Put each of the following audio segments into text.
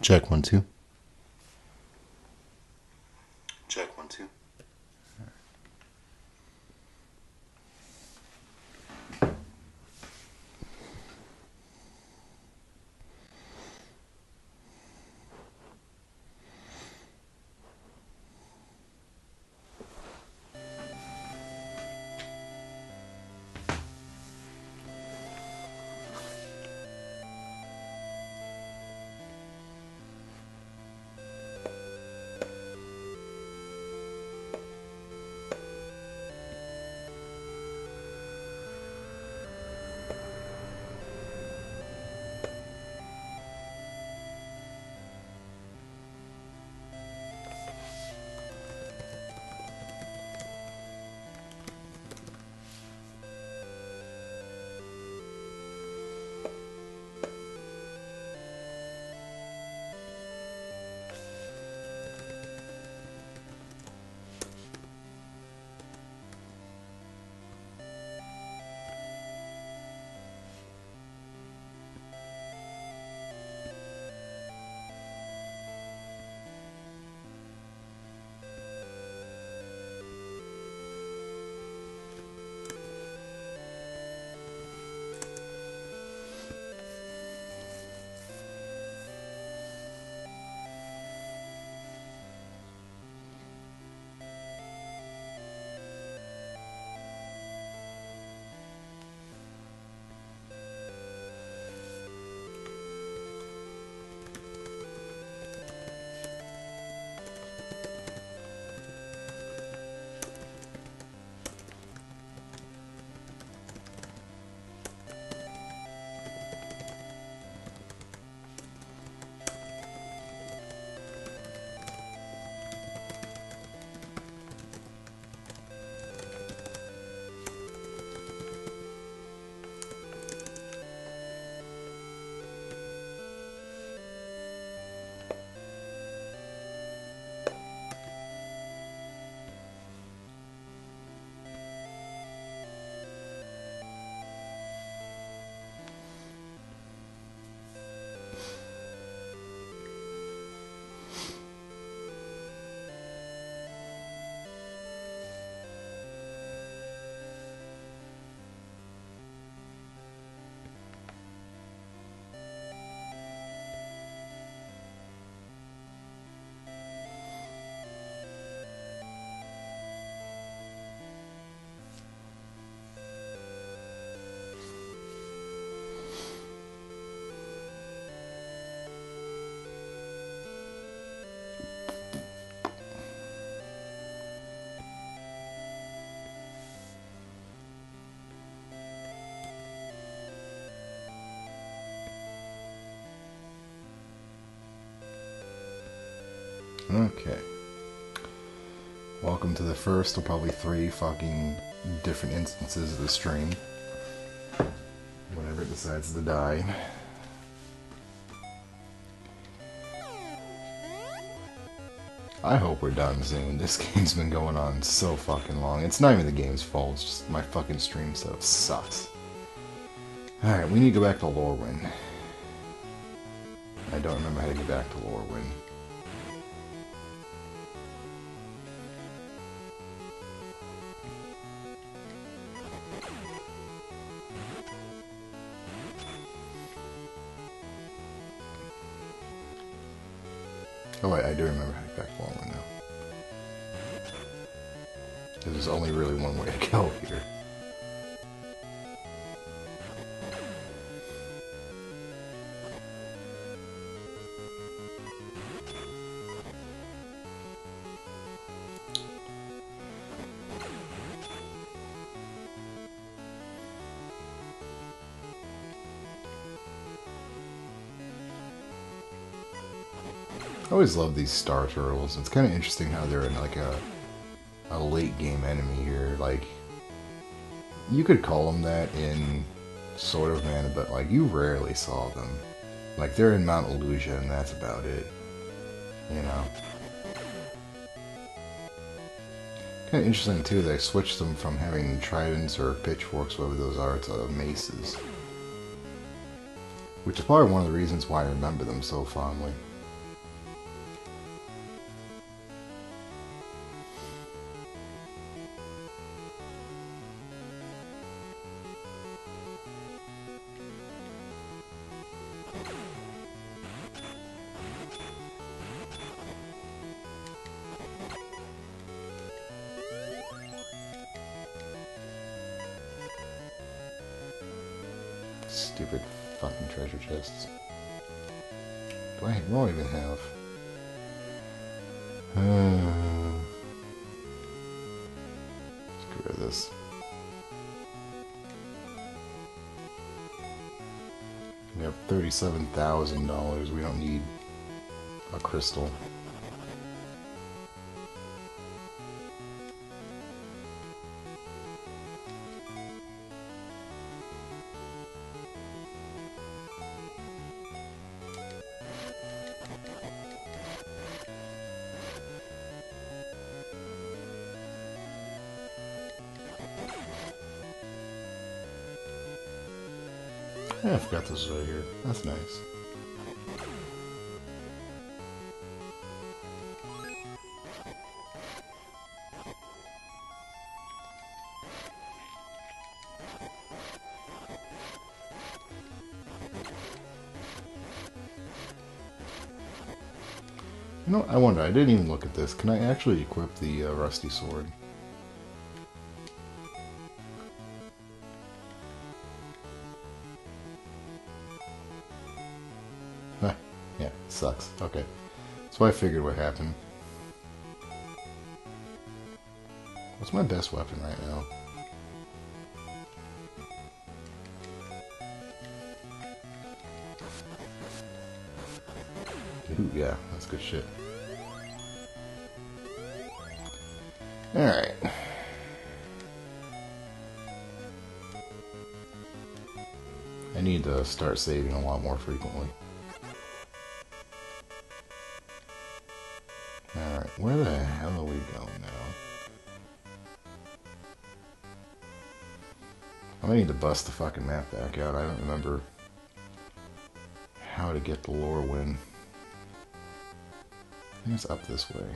Check 1 2. Check 1 2. Okay. Welcome to the first of probably 3 fucking different instances of the stream. Whenever it decides to die. I hope we're done soon. This game's been going on so fucking long. It's not even the game's fault, it's just my fucking stream setup sucks. Alright, we need to go back to Lorwyn. I don't remember how to get back to Lorwyn. Oh wait, I do remember how to get back to Lorwyn now. There's only really one way to go here. I always love these star turtles. It's kind of interesting how they're in like a late game enemy here. Like, you could call them that in Sword of Mana, but like you rarely saw them. Like, they're in Mount Illusion and that's about it. You know? Kind of interesting too, they switched them from having tridents or pitchforks, whatever those are, to maces. Which is probably one of the reasons why I remember them so fondly. stupid fucking treasure chests. What do I even have? Let's get rid of this. We have $37,000. We don't need a crystal. Yeah, I forgot this was right here. That's nice. You know, I wonder, I didn't even look at this. Can I actually equip the rusty sword? Yeah, sucks. Okay. That's why I figured what happened. What's my best weapon right now? Ooh, yeah, that's good shit. Alright. I need to start saving a lot more frequently. Alright, where the hell are we going now? I might need to bust the fucking map back out. I don't remember how to get the Lorwyn. I think it's up this way.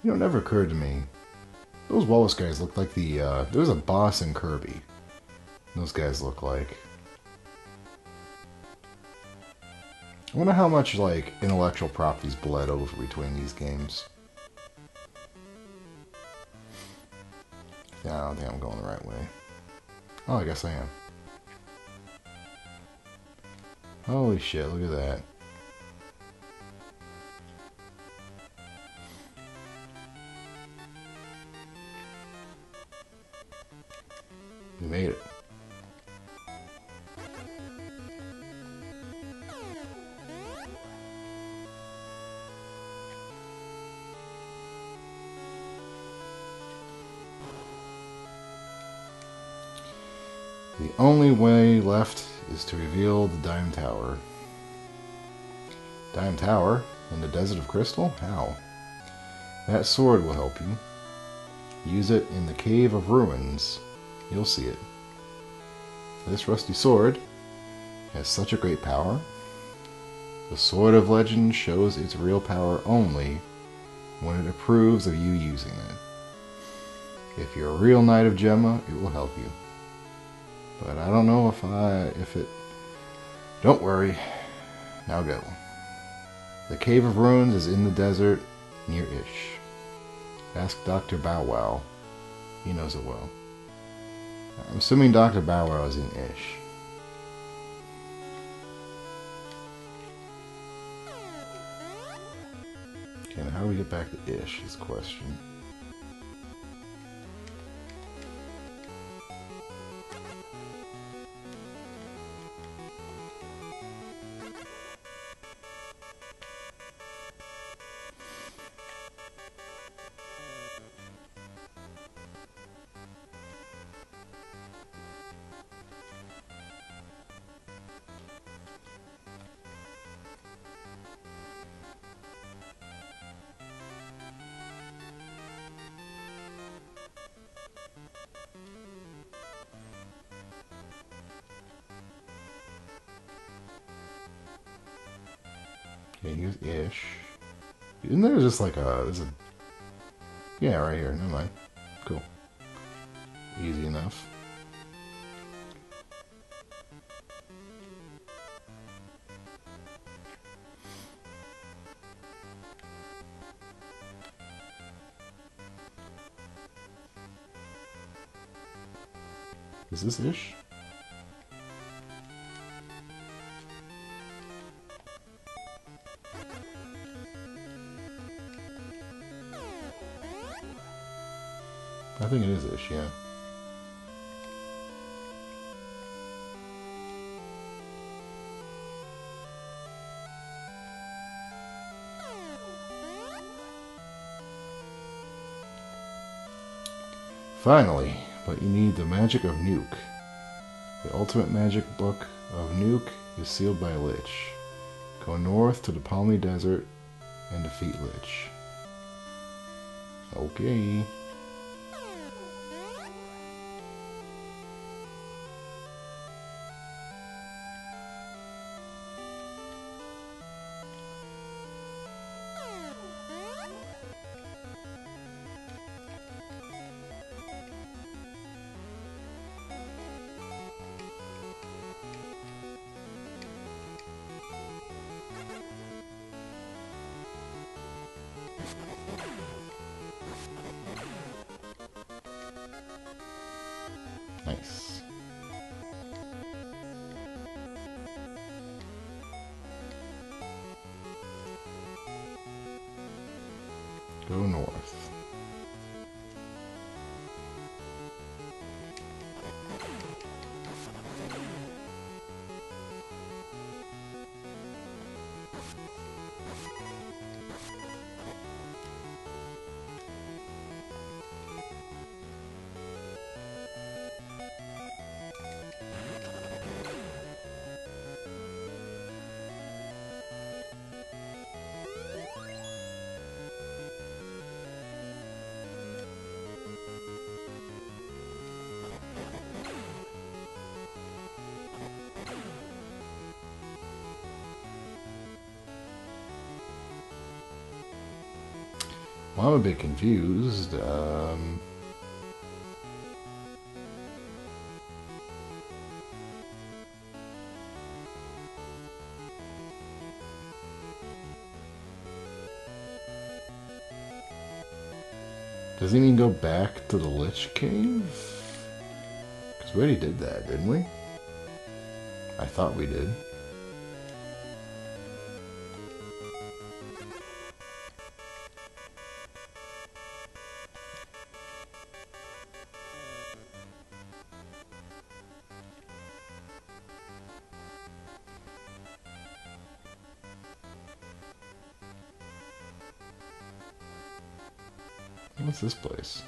You know, it never occurred to me. Those Wallace guys look like the, there's a boss in Kirby. Those guys look like. I wonder how much, like, intellectual properties bled over between these games. Yeah, I don't think I'm going the right way. Oh, I guess I am. Holy shit, look at that. We made it. The only way left is to reveal the Dime Tower. Dime Tower? In the Desert of Crystal? How? That sword will help you. Use it in the Cave of Ruins. You'll see it. This rusty sword has such a great power. The Sword of Legend shows its real power only when it approves of you using it. If you're a real Knight of Gemma, it will help you. But I don't know if it... Don't worry. Now go. The Cave of Ruins is in the desert near Ish. Ask Dr. Bow Wow. He knows it well. I'm assuming Dr. Bow Wow is in Ish. Okay, now how do we get back to Ish is the question. Okay, use ish. Isn't there just like there's a... Yeah, right here. Never mind. Cool. Easy enough. Is this ish? I think it is ish, yeah. Finally, but you need the magic of Nuke. The ultimate magic book of Nuke is sealed by Lich. Go north to the Palmy Desert and defeat Lich. Okay. Nice. Go north. Well, I'm a bit confused. Does he mean go back to the Lich Cave? Because we already did that, didn't we? I thought we did. What's this place?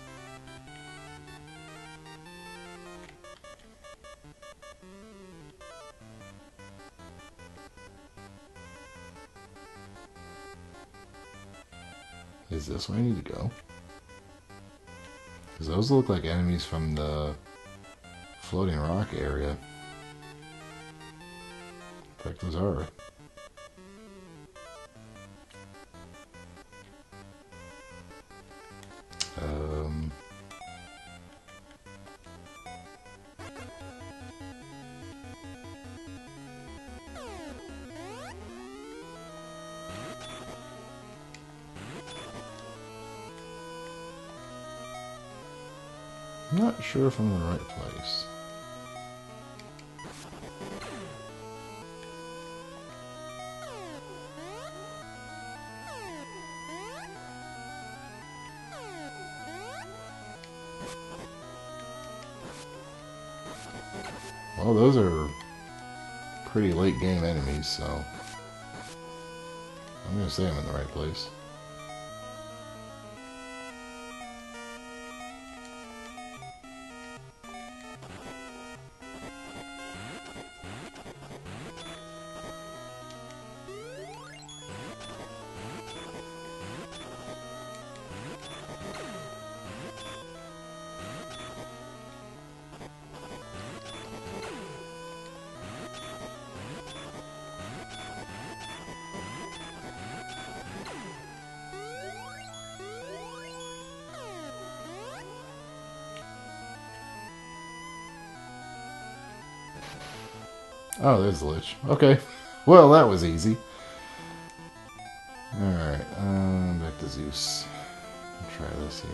Is this where I need to go? Because those look like enemies from the floating rock area. In fact, those are. I'm not sure if I'm in the right place. Well, those are pretty late game enemies, so I'm gonna say I'm in the right place. Oh, there's the Lich. Okay. Well, that was easy. Alright, back to Zeus. I'll try this here.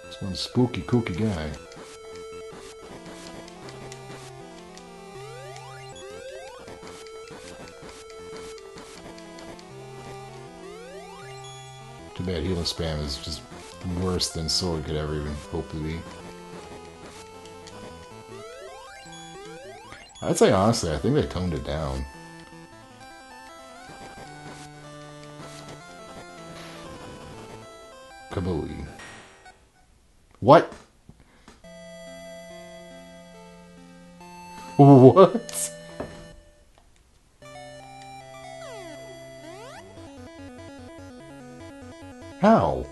This one's spooky, kooky guy. Too bad healing spam is just worse than Sword could ever even hope to be. I'd say honestly, I think they toned it down. Kabooey. What? What? How?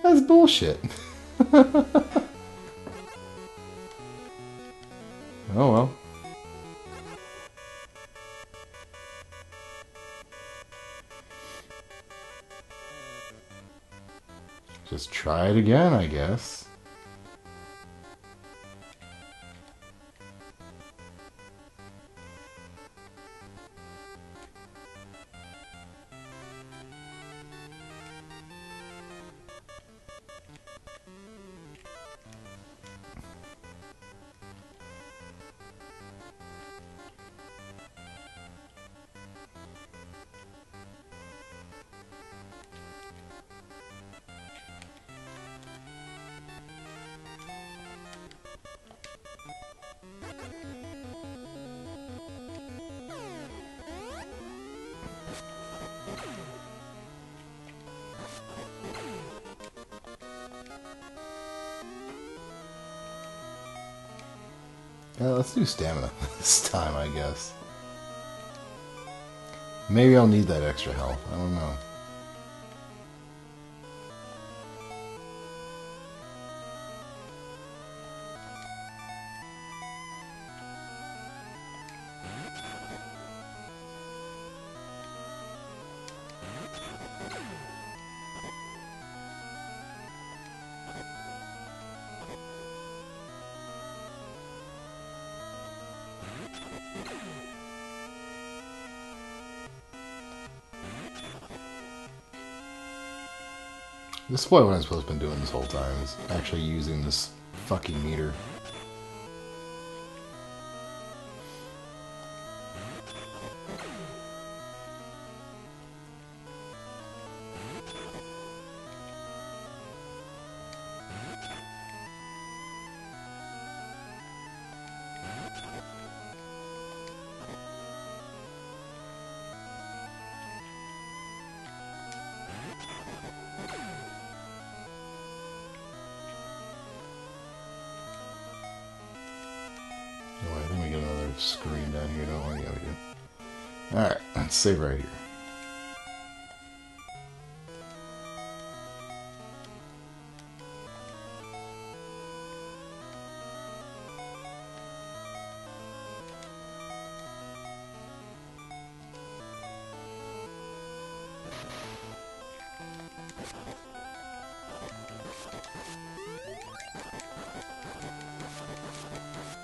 That's bullshit. Oh well. Just try it again, I guess. Yeah, let's do stamina this time, I guess. Maybe I'll need that extra health. I don't know. This is probably what I'm supposed to have been doing this whole time, is actually using this fucking meter. Oh, I think we get another screen down here, don't we? Yeah, we do. Alright, let's save right here.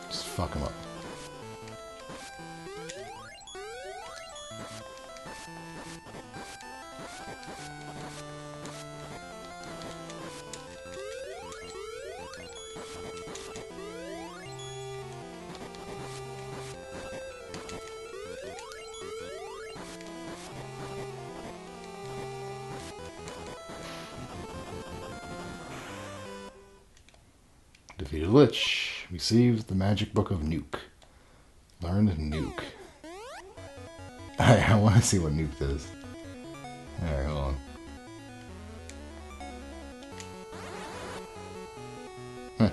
Just fuck him up. Defeated Lich. Received the magic book of Nuke. Learned Nuke. I want to see what Nuke does. Alright, hold on. Huh.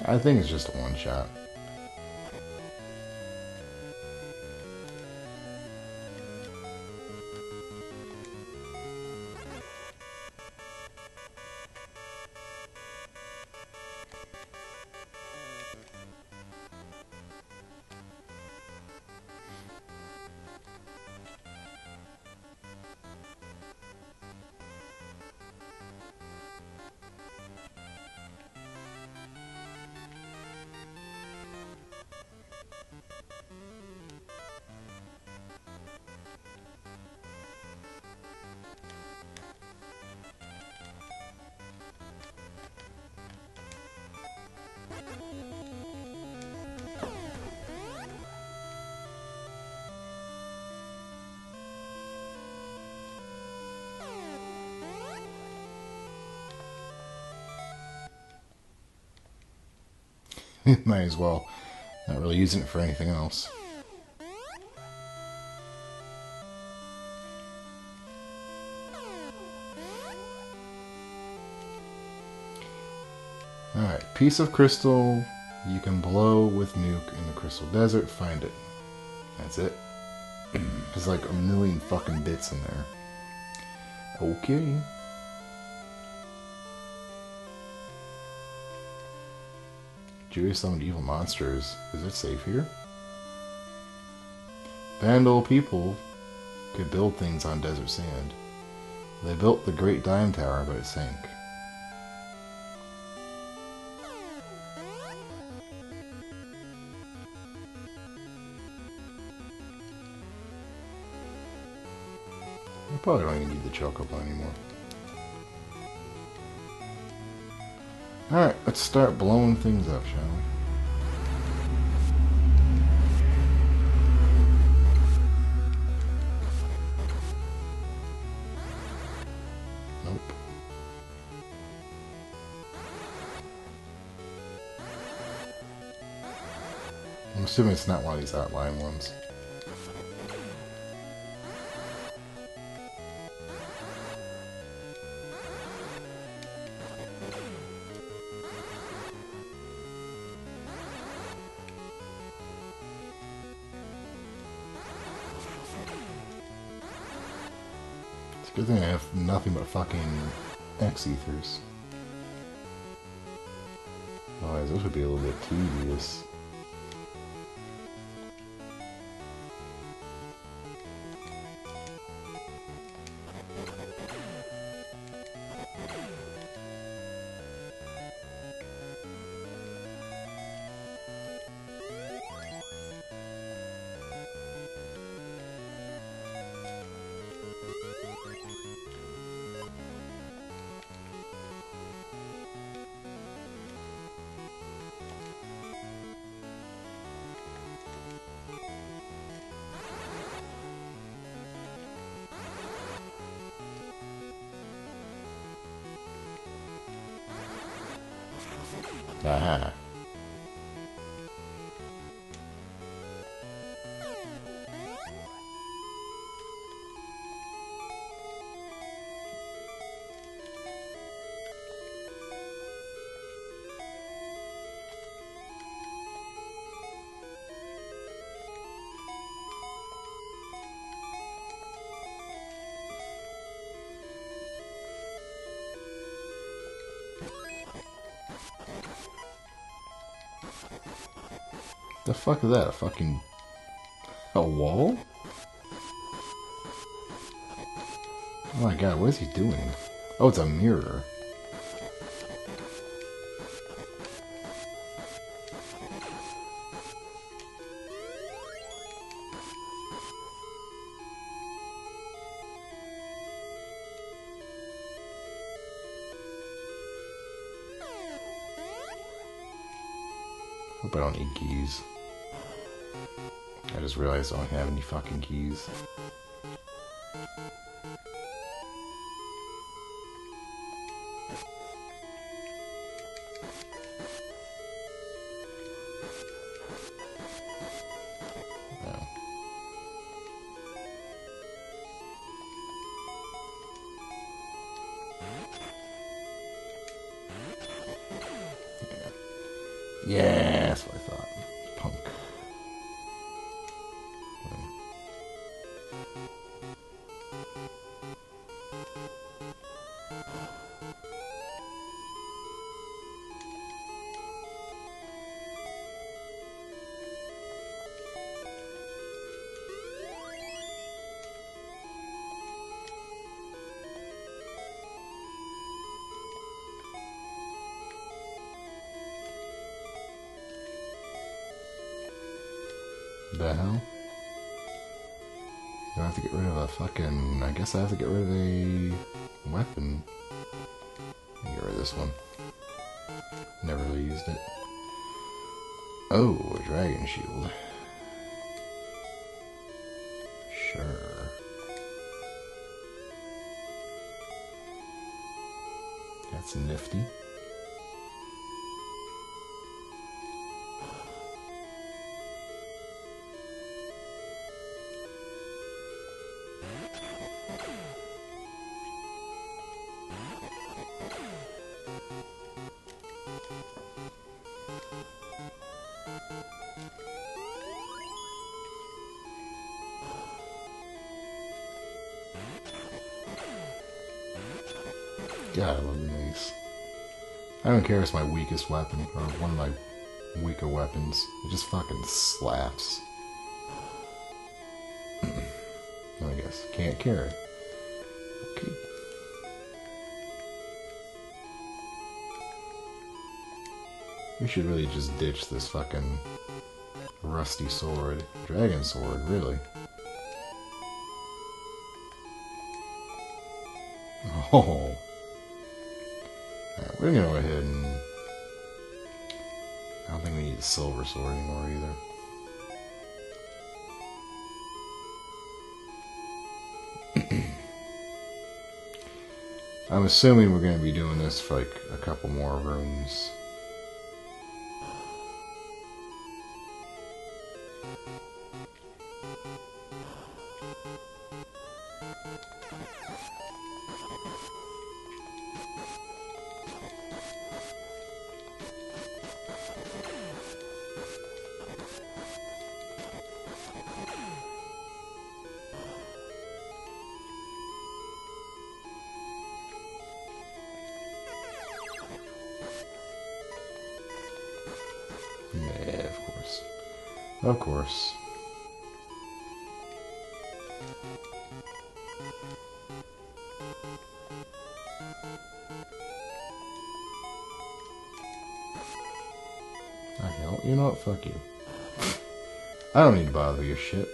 I think it's just a one shot. Might as well. Not really using it for anything else. Alright, piece of crystal you can blow with nuke in the crystal desert. Find it. That's it. There's like a million fucking bits in there. Okay. Jury summoned evil monsters. Is it safe here? Vandal people could build things on desert sand. They built the Great Dime Tower, but it sank. I probably don't even need the Chocobo anymore. Alright, let's start blowing things up, shall we? Nope. I'm assuming it's not one of these outlying ones. Good thing I have nothing but fucking X-Ethers. Otherwise, this would be a little bit tedious. Aha. The fuck is that? A wall? Oh my god, what is he doing? Oh, it's a mirror. Hope I don't need keys. I just realized I don't have any fucking keys. No. Yeah, that's what I thought. Punk. The hell? Do I have to get rid of a fucking... I guess I have to get rid of a weapon. Get rid of this one. Never really used it. Oh, a dragon shield. Sure. That's nifty. God, I love the mace. I don't care if it's my weakest weapon, or one of my weaker weapons. It just fucking slaps. I guess. Can't carry. Okay. We should really just ditch this fucking rusty sword. Dragon sword, really. Oh. Alright, we're gonna go ahead and... I don't think we need a silver sword anymore either. I'm assuming we're going to be doing this for like a couple more rooms. Yeah, of course. Of course. You know what? Fuck you. I don't need to bother your shit.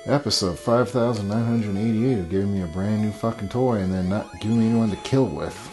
Episode 5988 of giving me a brand new fucking toy and then not giving me anyone to kill with.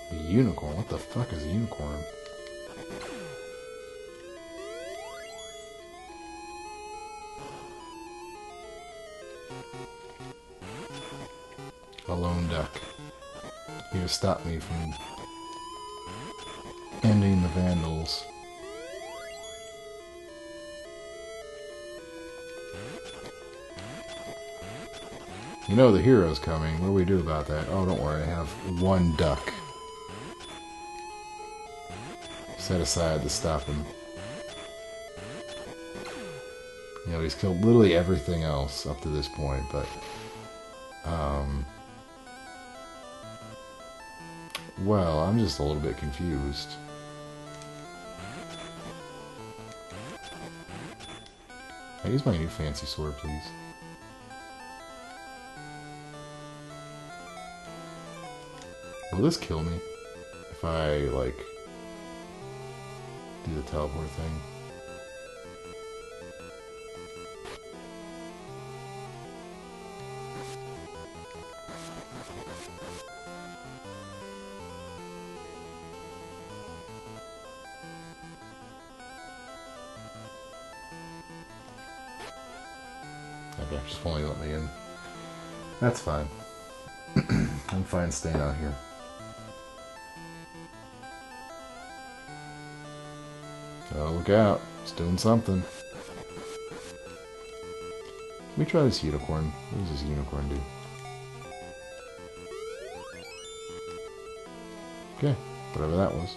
A unicorn? What the fuck is a unicorn? A lone duck. Here to stop me from ending the Vandals. You know the hero's coming. What do we do about that? Oh, don't worry. I have one duck set aside to stop him. You know, he's killed literally everything else up to this point, but... well, I'm just a little bit confused. Can I use my new fancy sword, please? Will this kill me if I, like, do the teleport thing? Okay, just won't let me in. That's fine. I'm fine staying out here. Oh, look out. It's doing something. Let me try this unicorn. What does this unicorn do? Okay, whatever that was.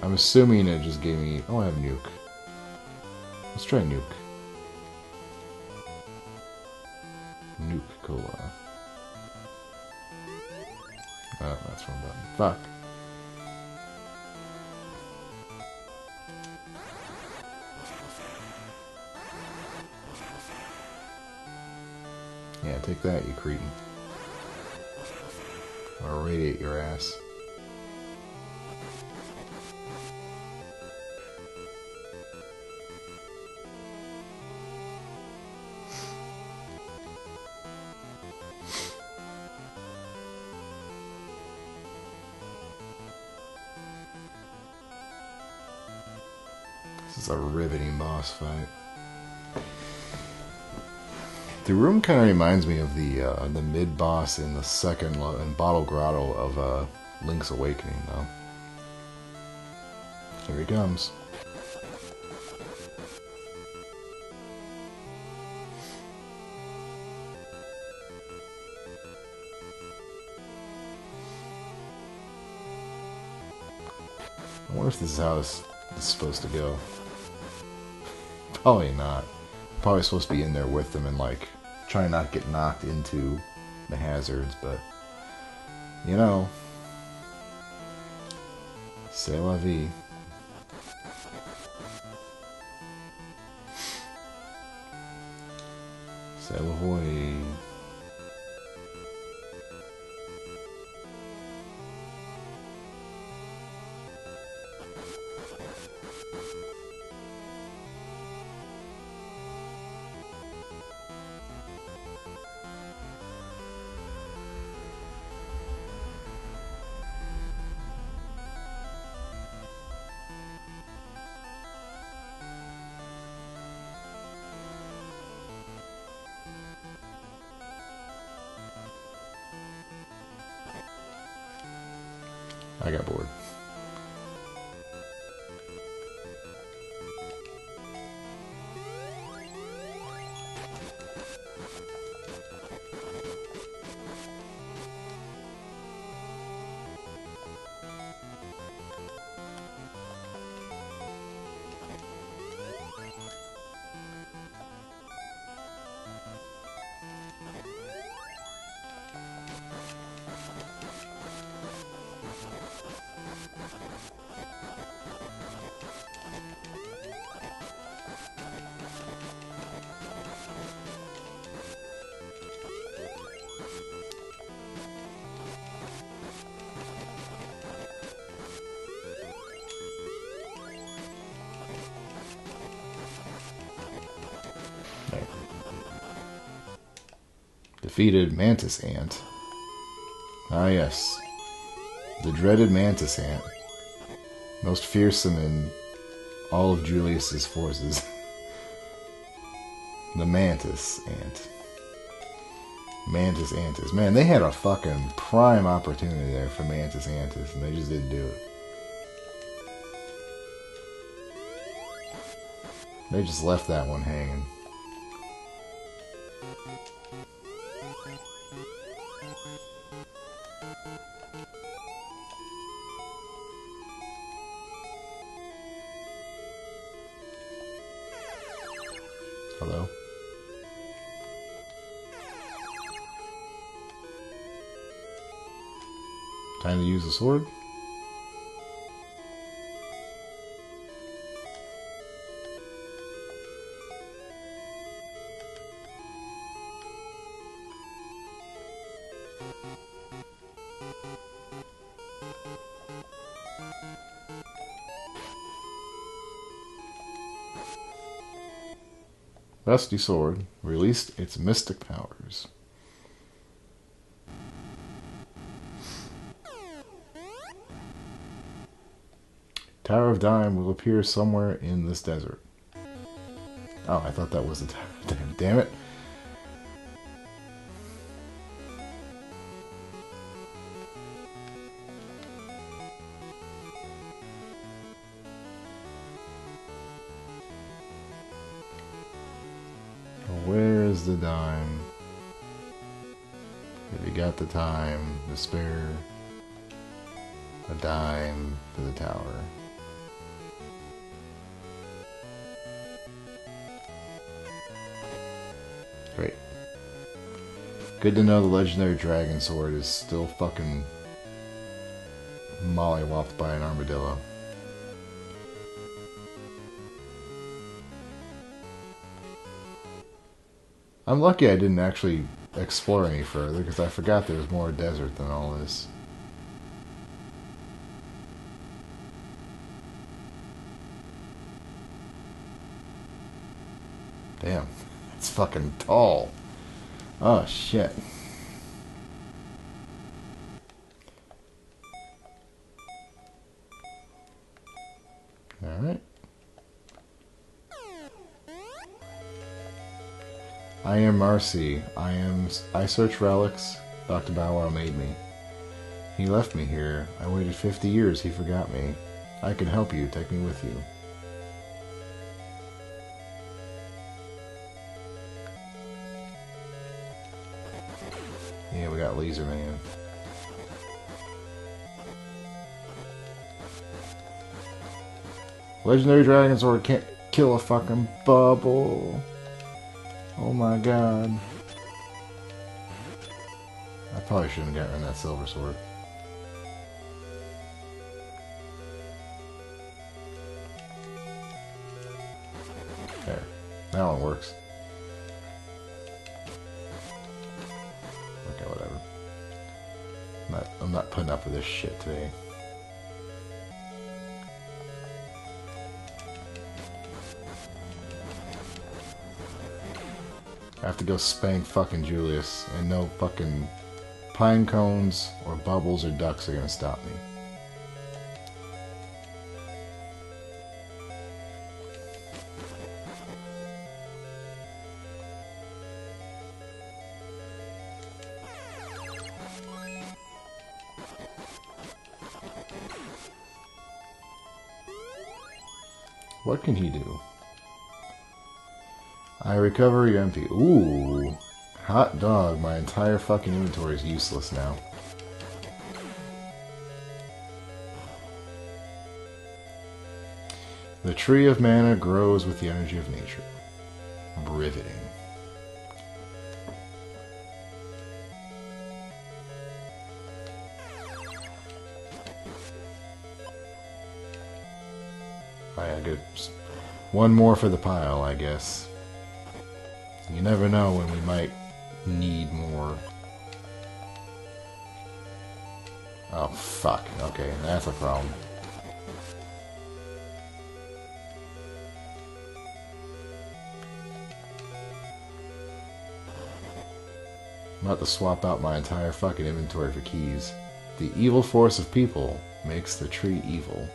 I'm assuming it just gave me... Oh, I have Nuke. Let's try Nuke. Nuke Cola. Oh, that's wrong button. Fuck. Yeah, take that, you cretin. Or radiate your ass. This is a riveting boss fight. The room kind of reminds me of the mid boss in the second in Bottle Grotto of Link's Awakening, though. Here he comes. I wonder if this is how this is supposed to go. Probably not. Probably supposed to be in there with them and like try not to get knocked into the hazards, but you know, c'est la vie. C'est la vie. I got bored. Defeated Mantis Ant. Ah yes. The dreaded Mantis Ant. Most fearsome in all of Julius's forces. The Mantis Ant. Mantis Antis. Man, they had a fucking prime opportunity there for Mantis Antis, and they just didn't do it. They just left that one hanging. Hello? Time to use the sword? Rusty Sword released its mystic powers. Tower of Dime will appear somewhere in this desert. Oh, I thought that was the Tower of Dime. Damn it. is the dime. If you got the time to spare, a dime for the tower. Great. Good to know the legendary dragon sword is still fucking mollywopped by an armadillo. I'm lucky I didn't actually explore any further because I forgot there was more desert than all this. Damn, it's fucking tall. Oh shit. Alright. I am Marcy. I search relics. Dr. Bow Wow made me. He left me here. I waited 50 years. He forgot me. I can help you. Take me with you. Yeah, we got Laser Man. Legendary Dragon Sword can't kill a fucking bubble. Oh my god. I probably shouldn't have gotten that silver sword. There. That one works. Okay, whatever. I'm not putting up with this shit today. I have to go spank fucking Julius, and no fucking pine cones or bubbles or ducks are gonna stop me. What can he do? I recover your MP. Ooh. Hot dog. My entire fucking inventory is useless now. The tree of mana grows with the energy of nature. Riveting. I get one more for the pile, I guess. You never know when we might need more. Oh, fuck. Okay, that's a problem. I'm about to swap out my entire fucking inventory for keys. The evil force of people makes the tree evil.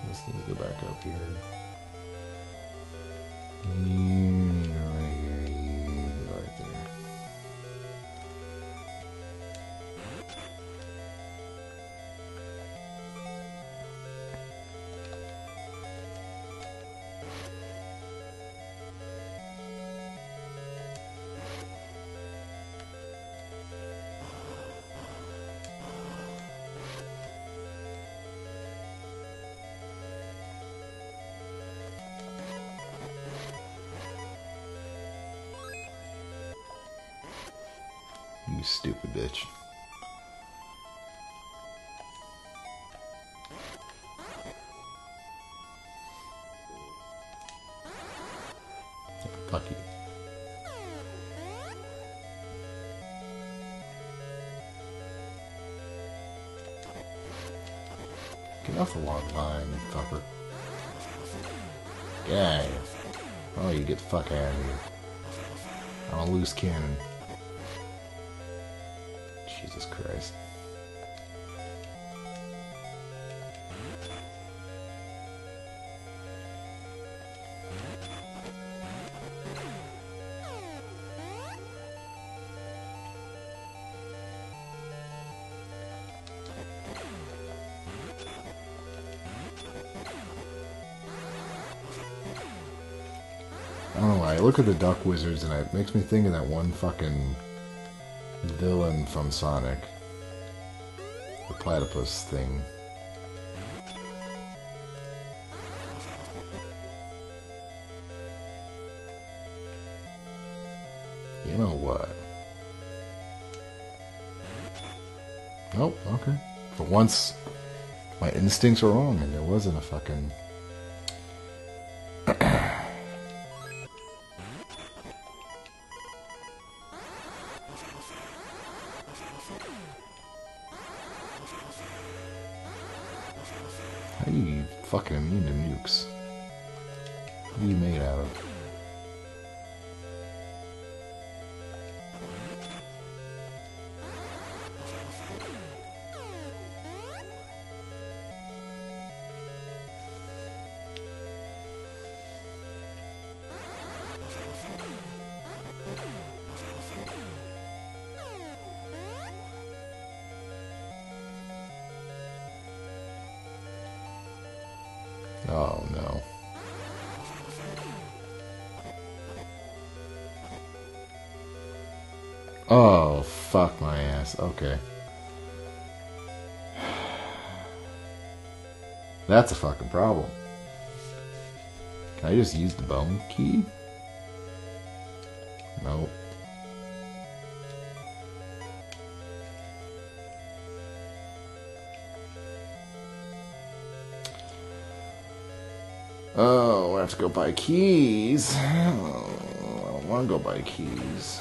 Just need to go back up here. Right here, right there. You stupid bitch. Fuck you. Get off the long line, fucker. Yeah. Oh, you get the fuck out of here. I'm a loose cannon. Jesus Christ. I don't know why. I look at the Duck Wizards and it makes me think of that one fucking villain from Sonic. The platypus thing. You know what? Nope, okay. For once, my instincts were wrong and there wasn't a fucking... How are you fucking immune to nukes? What are you made out of? Oh no. Oh, fuck my ass. Okay. That's a fucking problem. Can I just use the bone key? Nope. Oh, I have to go buy keys. Oh, I don't want to go buy keys.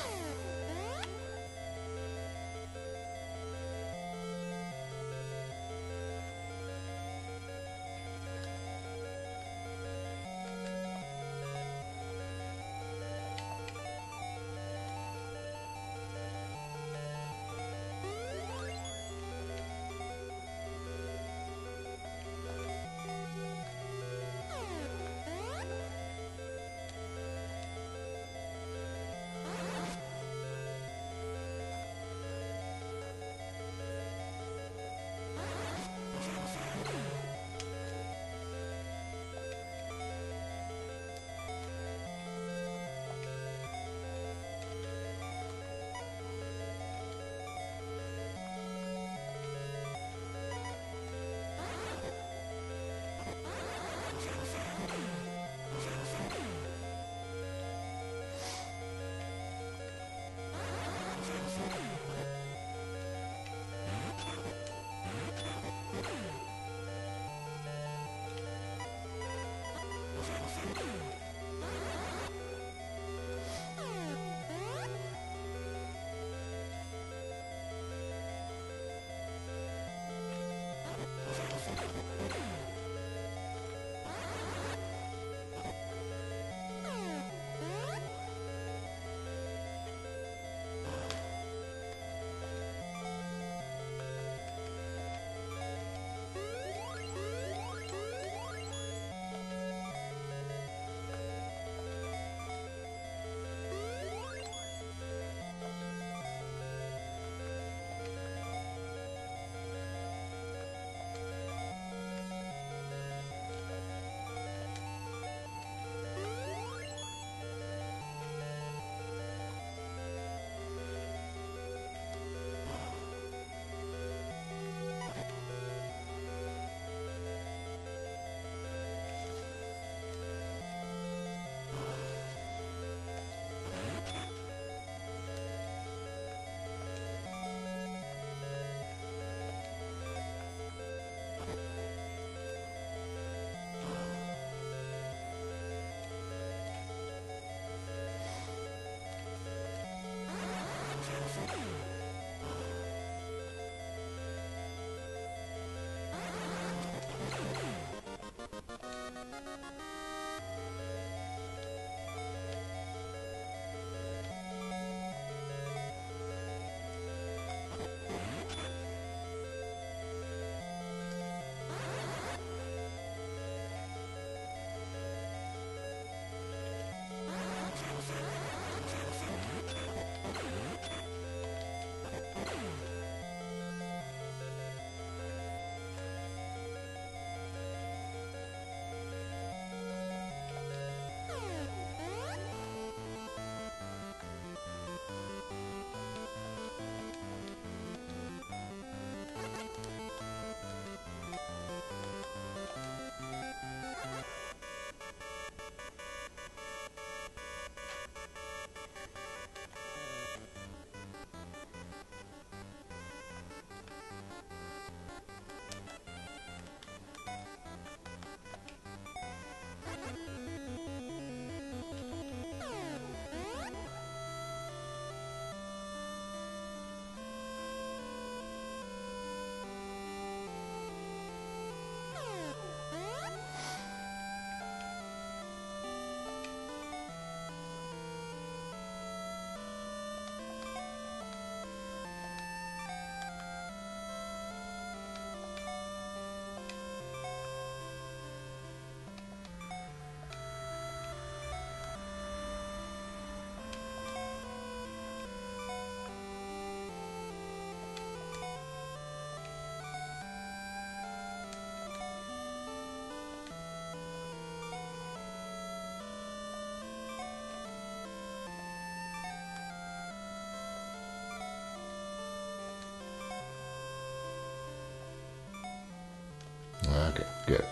Okay, good.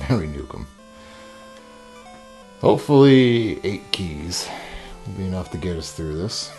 Now we nuke them. Hopefully 8 keys will be enough to get us through this.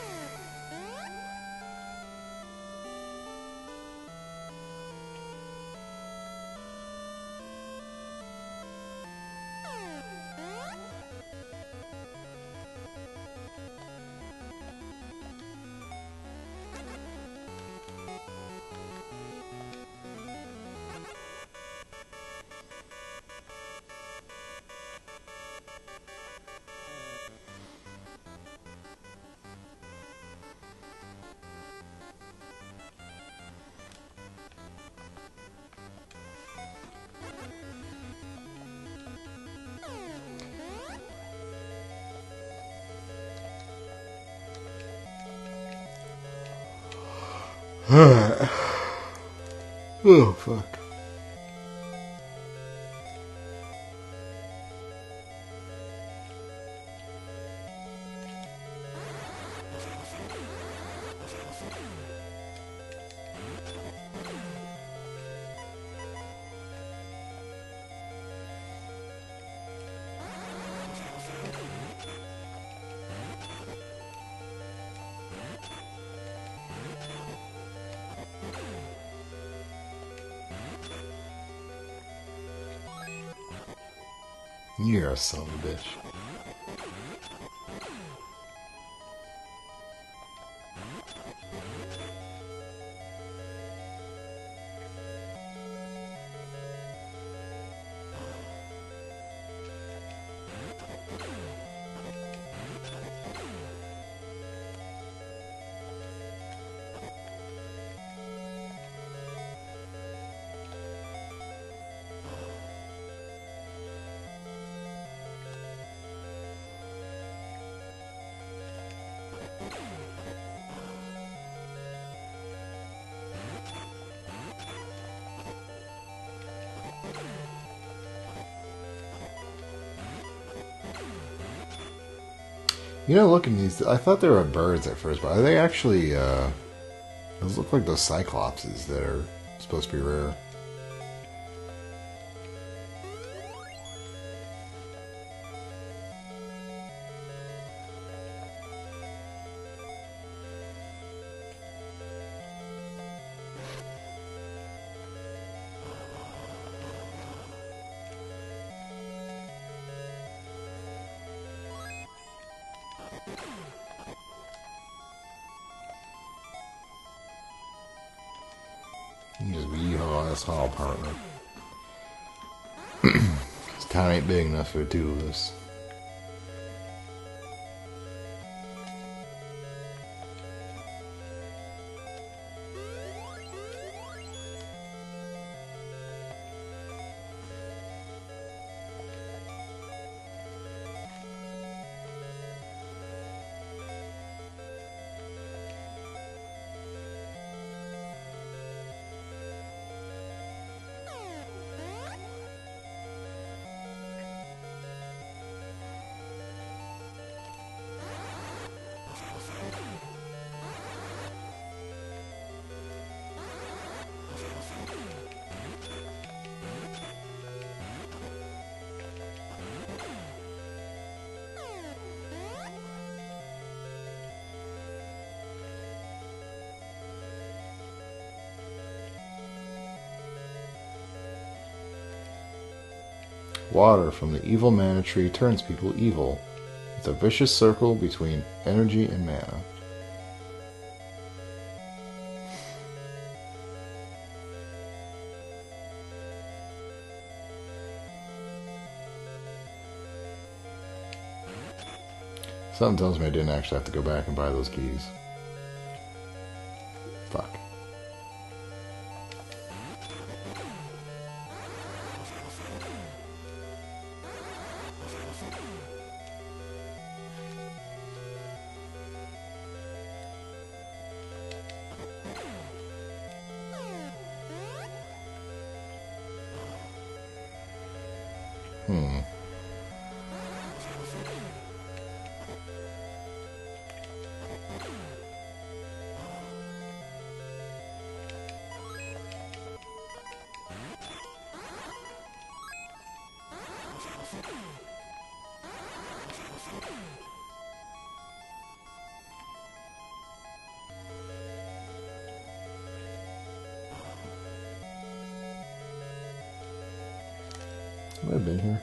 Oh, fuck. You're a son of a bitch. You know, look at these. I thought they were birds at first, but are they actually, those look like those cyclopses that are supposed to be rare. You just yeehaw this hall, partner. This town ain't big enough for two of us. Water from the evil mana tree turns people evil. It's a vicious circle between energy and mana. Something tells me I didn't actually have to go back and buy those keys. Fuck. Might have been here.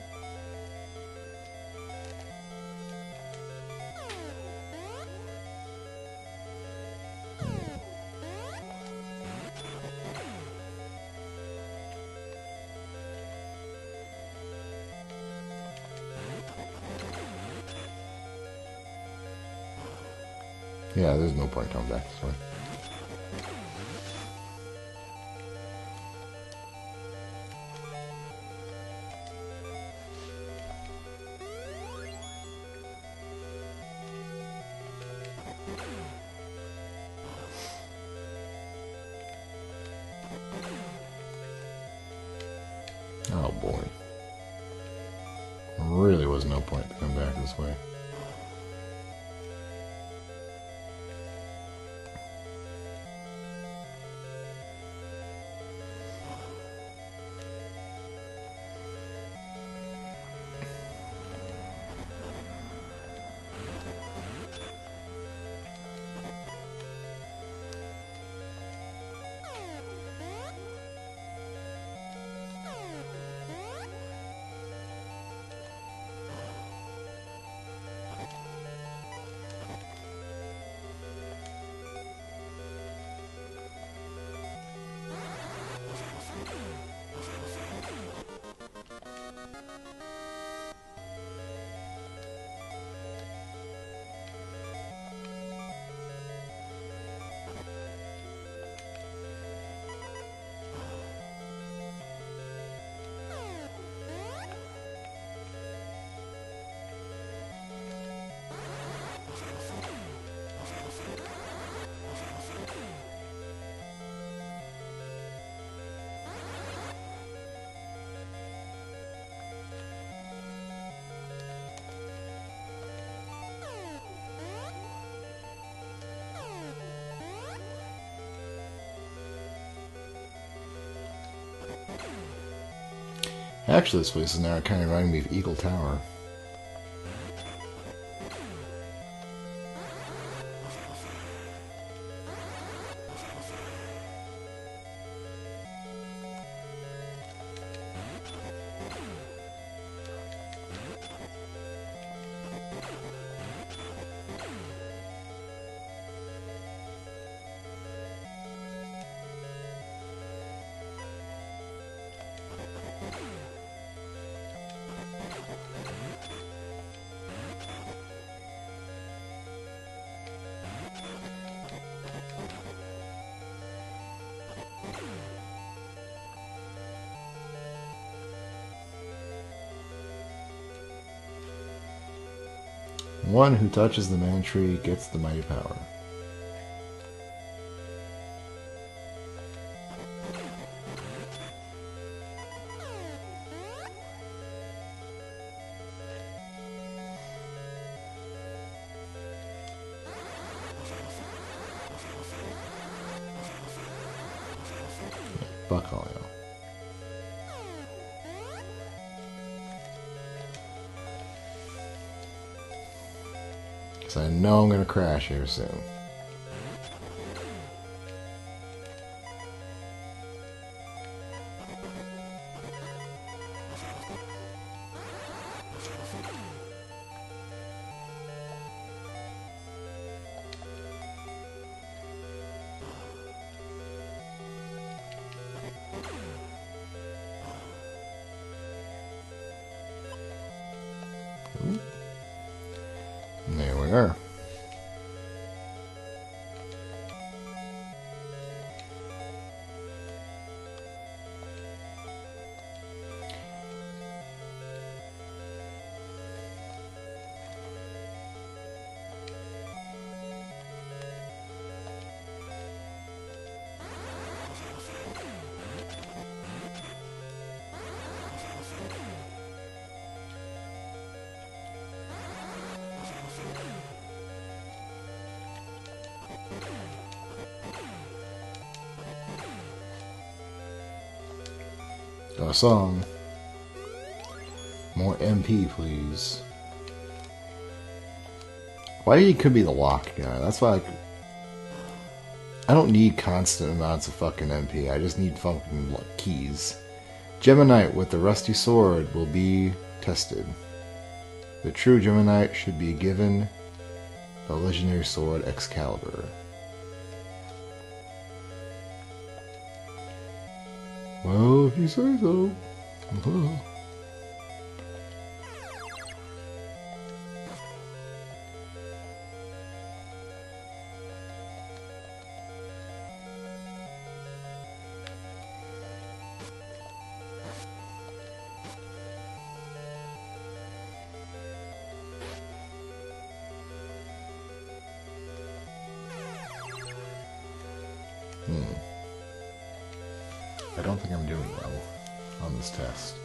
Yeah, there's no point coming back this way. Oh boy. Really was no point to come back this way. Actually, this place is now kind of reminding me of Eagle Tower. One who touches the man tree gets the mighty power. Fuck all y'all. Because I know I'm going to crash here soon. There we are. Got a song. More MP, please. Why he could be the lock guy? That's why I don't need constant amounts of fucking MP. I just need fucking keys. Geminite with the rusty sword will be tested. The true Geminite should be given the legendary sword Excalibur. Well, if you say so. I don't think I'm doing well on this test.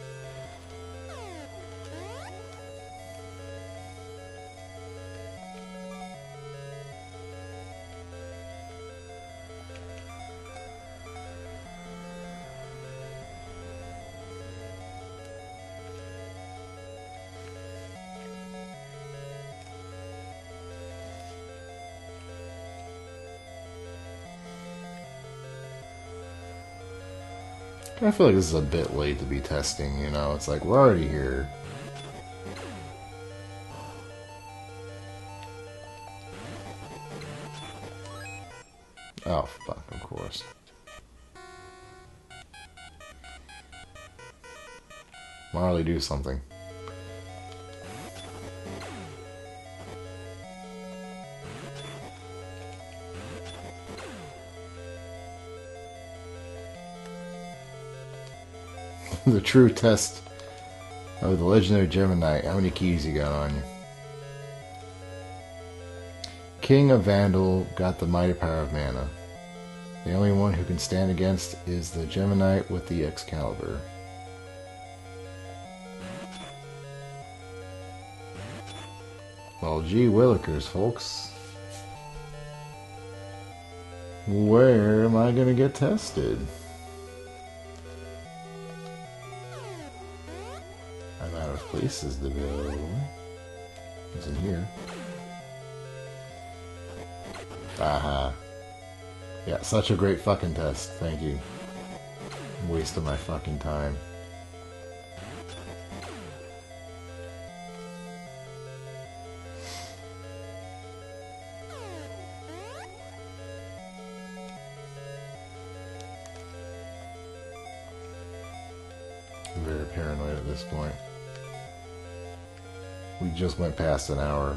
I feel like this is a bit late to be testing, you know? It's like, we're already here. Oh, fuck, of course. Marley, do something. The true test of the legendary Geminite. How many keys you got on you? King of Vandal got the mighty power of mana. The only one who can stand against is the Geminite with the Excalibur. Well, gee willikers, folks. Where am I gonna get tested? I'm out of places to go. It's in here. Aha. Yeah, such a great fucking test. Thank you. Waste of my fucking time. I'm very paranoid at this point. We just went past an hour.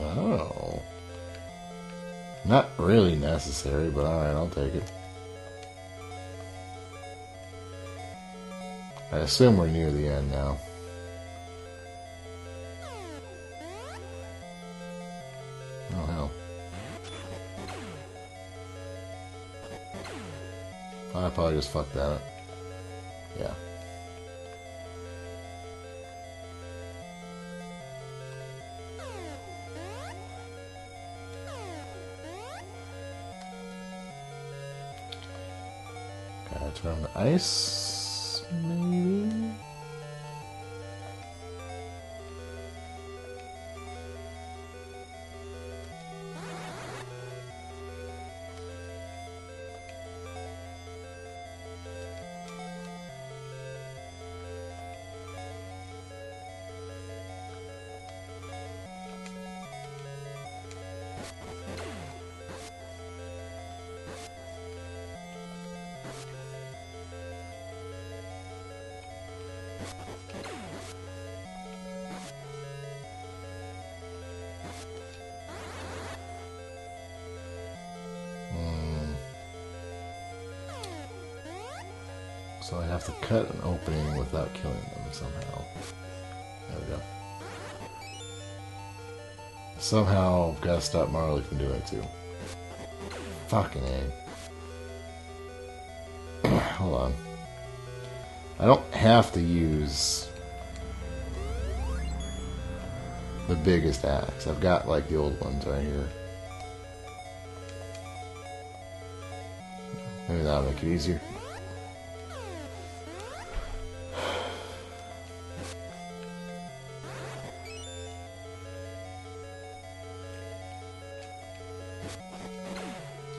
Oh. Not really necessary, but alright, I'll take it. I assume we're near the end now. Oh, hell. I probably just fucked that up. Yeah. Gotta turn the ice, maybe? So I have to cut an opening without killing them somehow. There we go. Somehow I've got to stop Marley from doing it too. Fucking A. Hold on. I don't have to use the biggest axe. I've got like the old ones right here. Maybe that'll make it easier.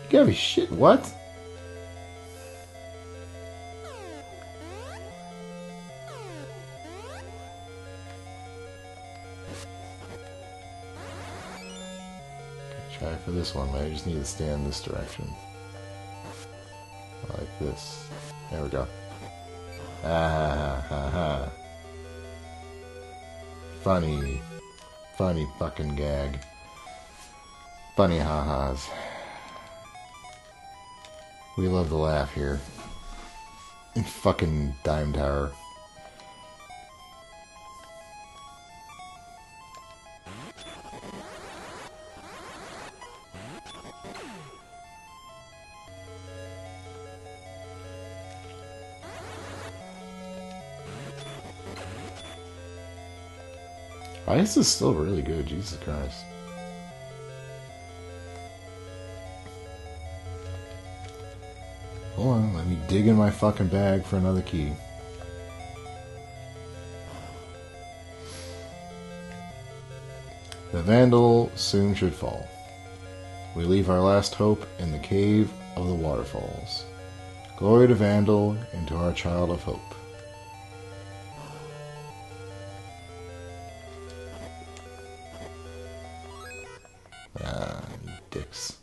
You gotta be shit. What? Try for this one, but I just need to stay in this direction. Like this. There we go. Ah ha ha. Funny. Funny fucking gag. Funny ha-has. We love to laugh here. In fucking Dime Tower. Ice is still really good, Jesus Christ. Hold on, let me dig in my fucking bag for another key. The Vandal soon should fall. We leave our last hope in the cave of the waterfalls. Glory to Vandal and to our child of hope. Ah, you dicks.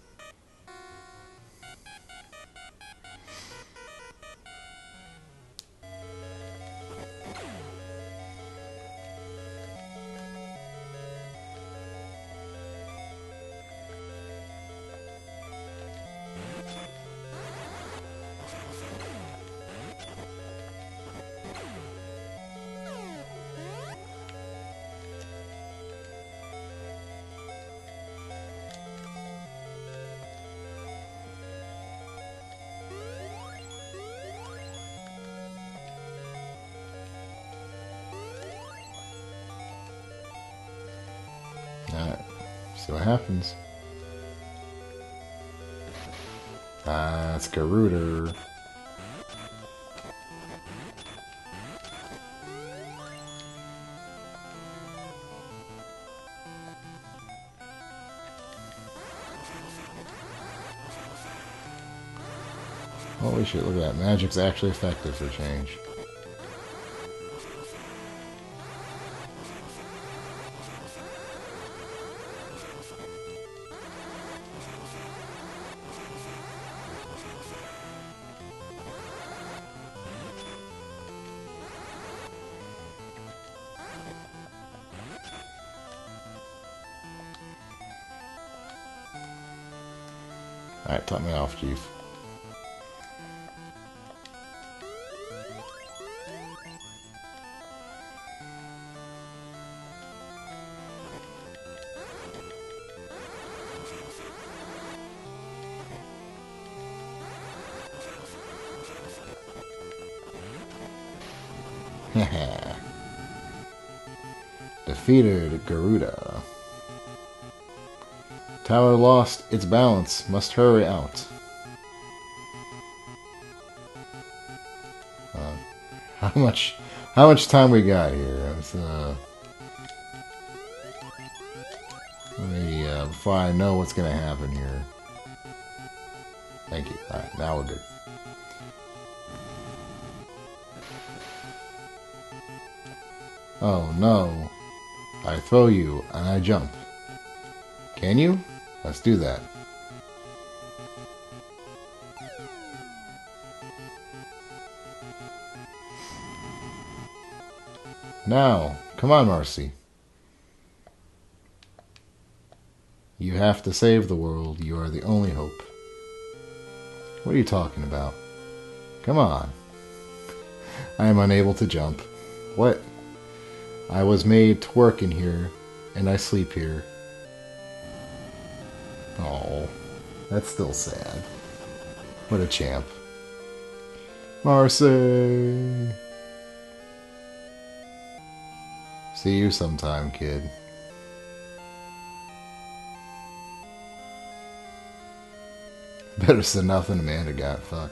Alright, see what happens. Ah, it's Garuda. Holy shit, look at that. Magic's actually effective for change. Alright, top me off, Chief. Defeated Garuda. Tower lost its balance. Must hurry out. How much time we got here? Let me before I know what's gonna happen here. Thank you. All right, now we're good. Oh no! I throw you and I jump. Can you? Let's do that. Now, come on, Marcy. You have to save the world. You are the only hope. What are you talking about? Come on. I am unable to jump. What? I was made to work in here, and I sleep here. Oh, that's still sad. What a champ. Marcy! See you sometime, kid. Better than nothing Amanda got, fuck.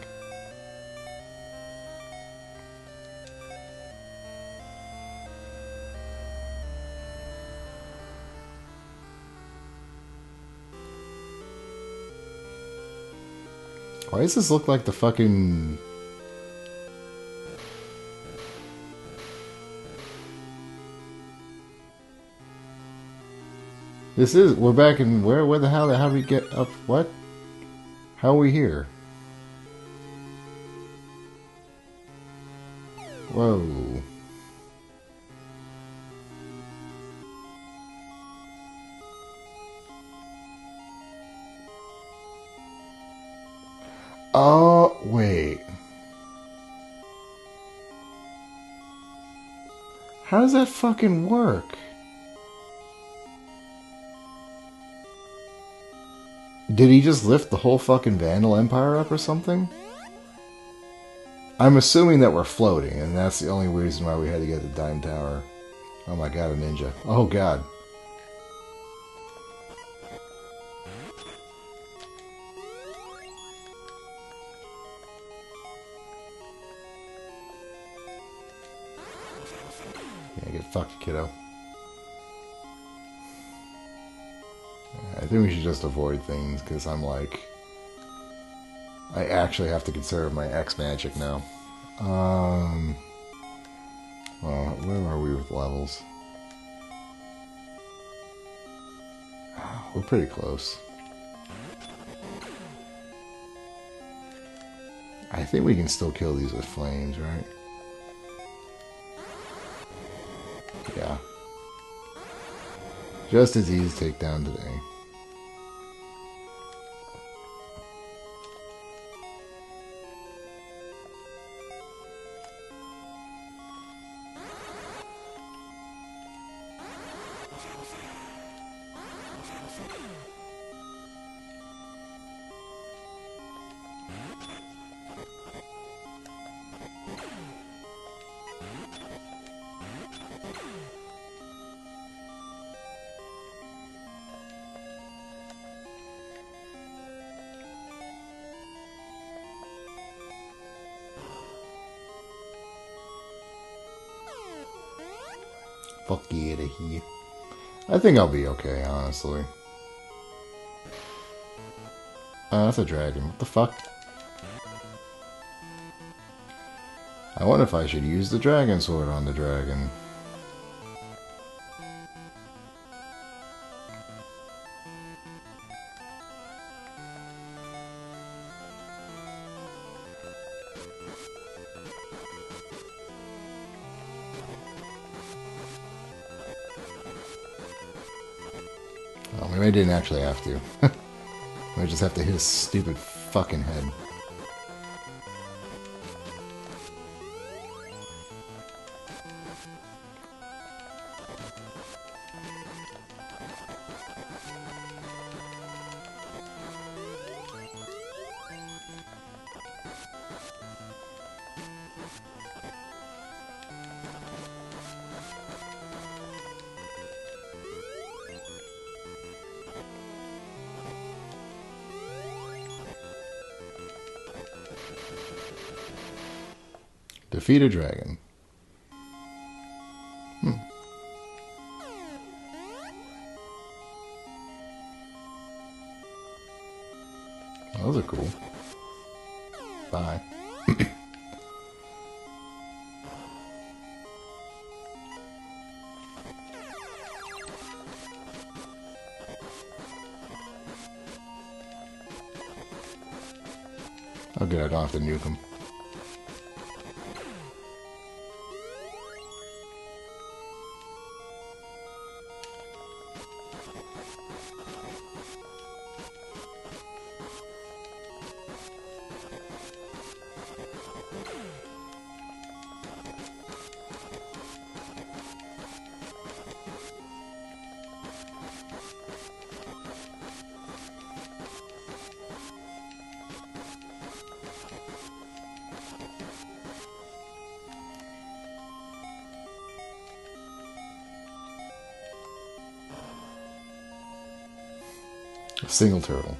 Why does this look like the fucking... This is... We're back in... Where the hell... How do we get up... What? How are we here? Whoa. Oh, wait. How does that fucking work? Did he just lift the whole fucking Vandal Empire up or something? I'm assuming that we're floating, and that's the only reason why we had to get the Dime Tower. Oh my god, a ninja. Oh god. Yeah, get fucked, kiddo. I think we should just avoid things, because I'm like... I actually have to conserve my X magic now. Well, where are we with levels? We're pretty close. I think we can still kill these with flames, right? Yeah. Just as easy to take down today. Fuck you out of here. I think I'll be okay, honestly. That's a dragon. What the fuck? I wonder if I should use the dragon sword on the dragon. Oh, maybe I didn't actually have to. I just have to hit his stupid fucking head. Defeat a dragon. Those are cool. Bye. Oh good, I don't have to nuke them. A single turtle.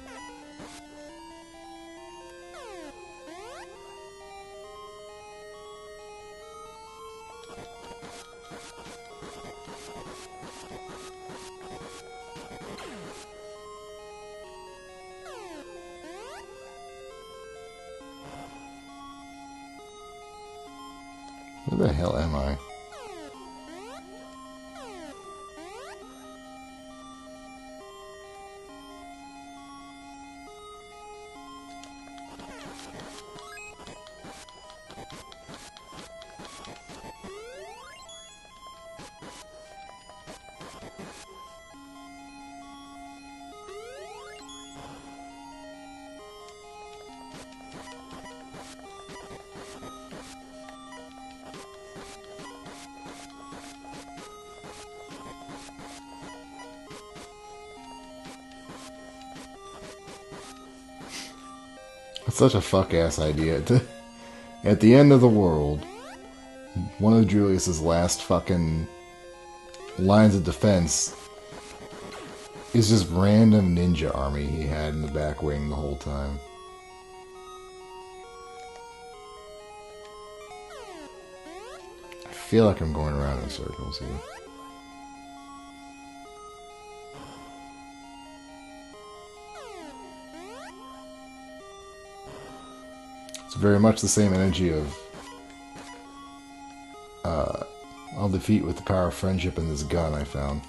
Where the hell am I? It's such a fuck-ass idea. At the end of the world, one of Julius's last fucking lines of defense is just random ninja army he had in the back wing the whole time. I feel like I'm going around in circles here. It's very much the same energy of I'll defeat with the power of friendship in this gun I found.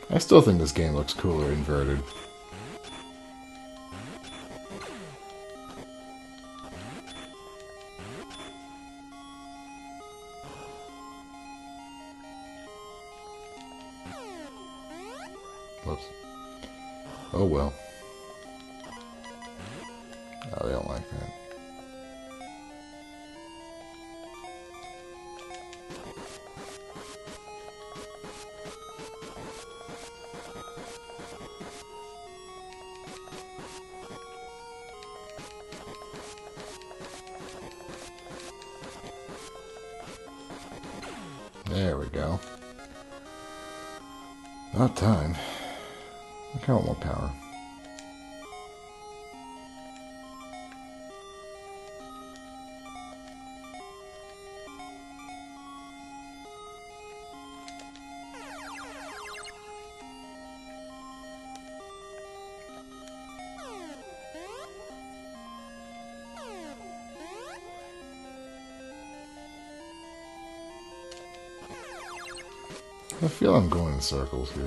I still think this game looks cooler inverted. Whoops. Oh well. Oh, they don't like that. There we go. About time. I want more power. I feel I'm going in circles here.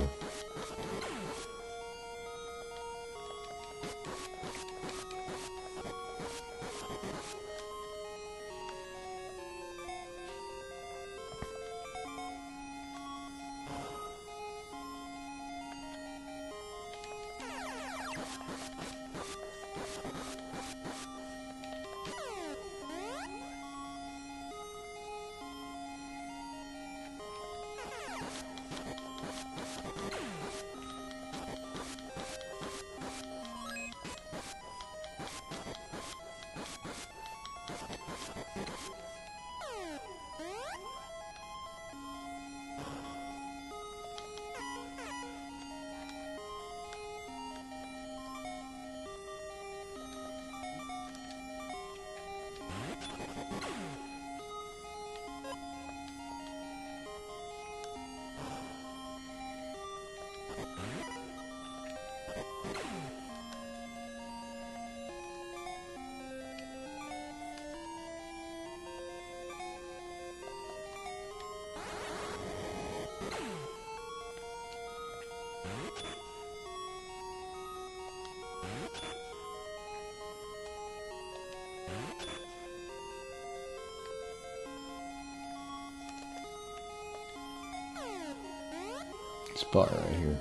Spot right here.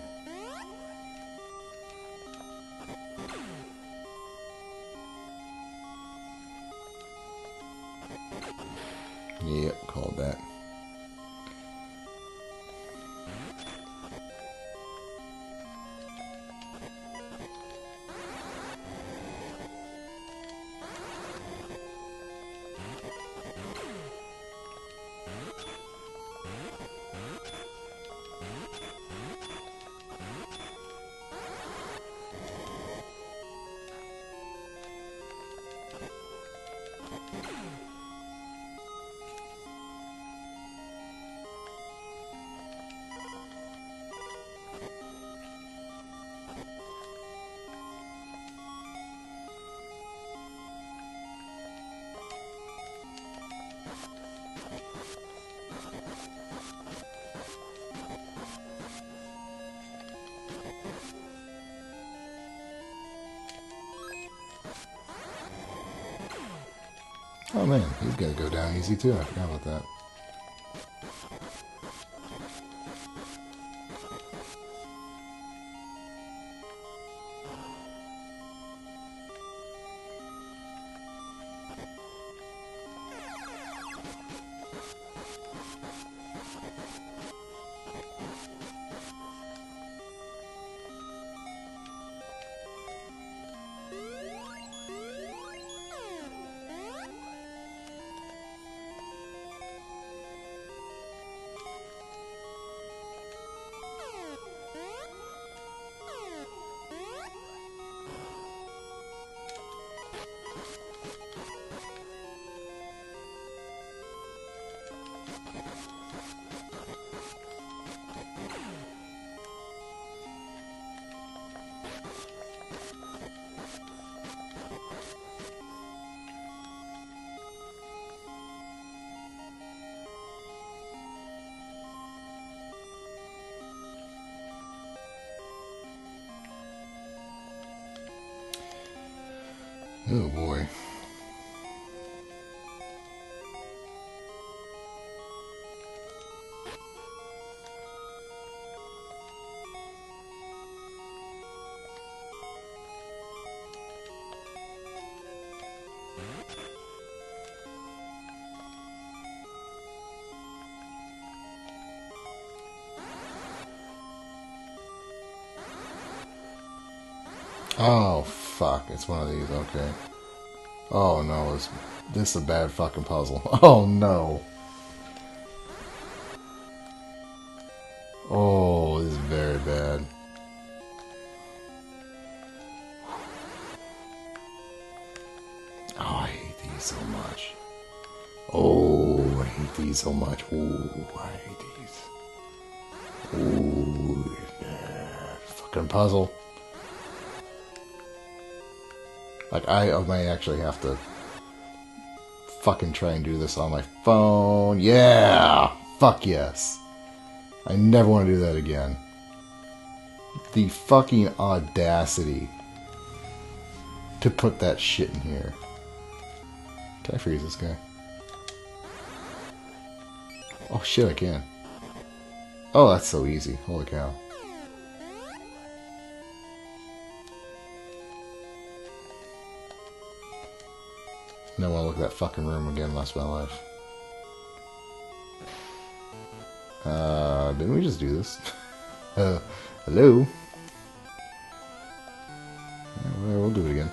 Yep, called that. Oh man, he's gonna go down easy too. I forgot about that. Oh boy. Oh fuck, it's one of these, okay. Oh no, this is a bad fucking puzzle. Oh no. Oh, this is very bad. Oh, I hate these so much. Oh, I hate these so much. Oh, I hate these. Oh, fucking puzzle. Like, I might actually have to fucking try and do this on my phone. Yeah! Fuck yes. I never want to do that again. The fucking audacity to put that shit in here. Can I freeze this guy? Oh shit, I can. Oh, that's so easy. Holy cow. I don't want to look at that fucking room again the rest of my life. Didn't we just do this? Hello? Yeah, we'll do it again.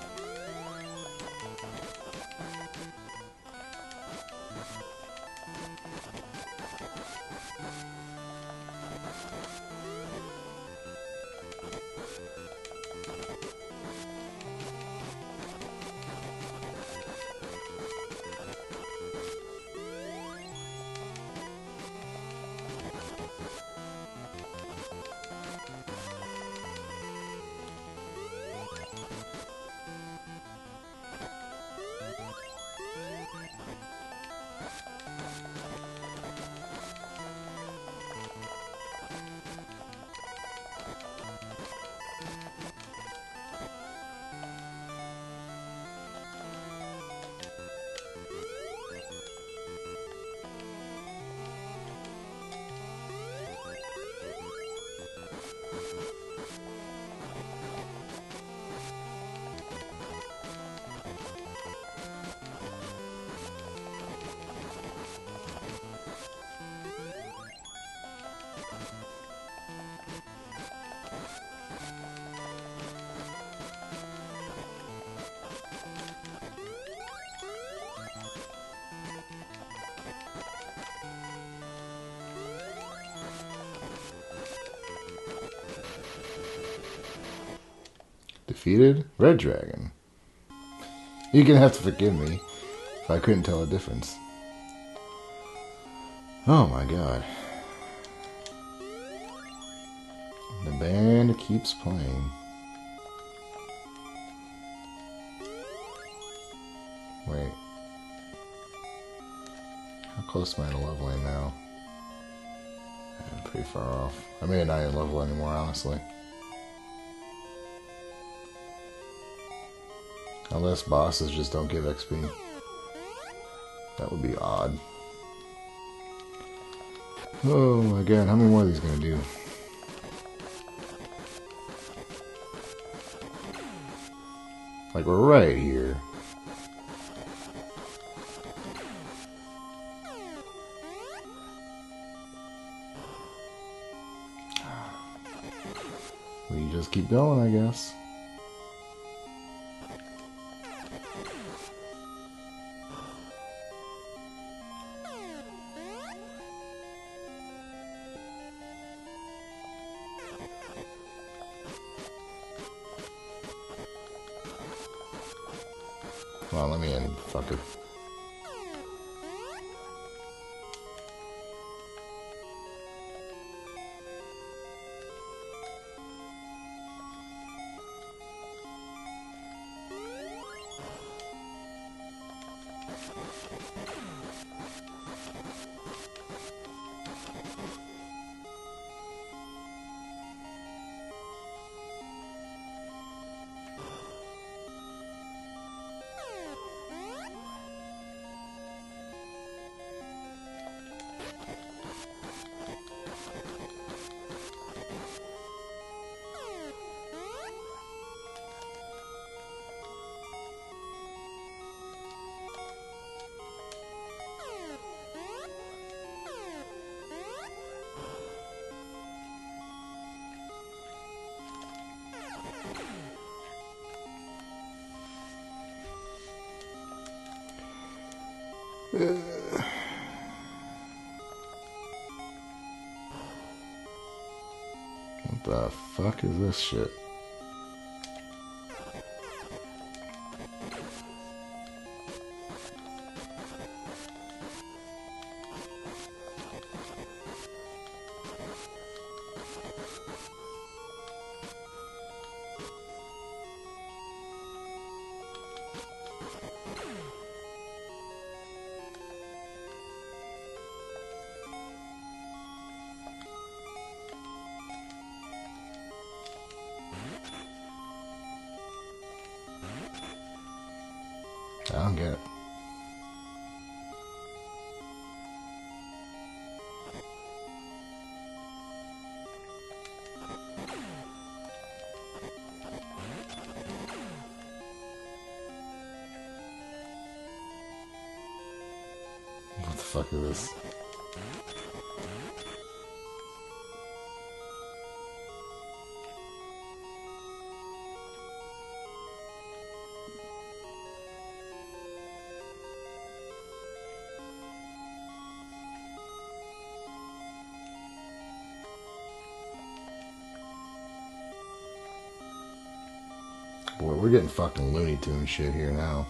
Defeated Red Dragon. You're gonna have to forgive me if I couldn't tell a difference. Oh my god. The band keeps playing. Wait. How close am I to leveling now? I'm pretty far off. I may not even level anymore, honestly. Unless bosses just don't give XP. That would be odd. Oh my god, how many more are these gonna do? Like, we're right here. We just keep going, I guess. Come on, let me in, fucker. What the fuck is this shit? I don't get it. What the fuck is this? Boy, we're getting fucking Looney Tunes shit here now.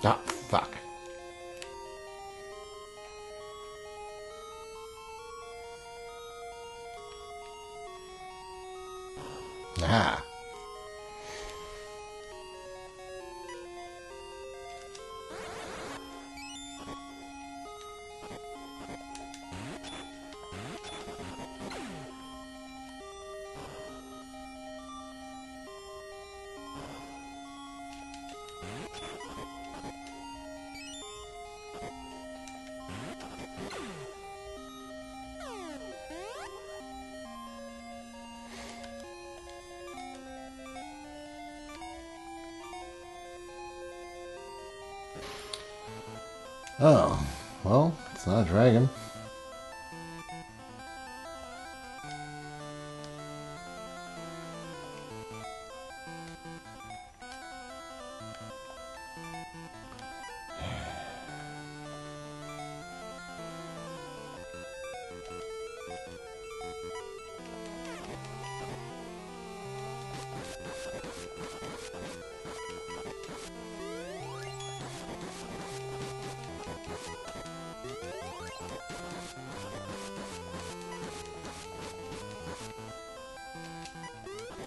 Ah, fuck. Ah. Oh, well, it's not a dragon.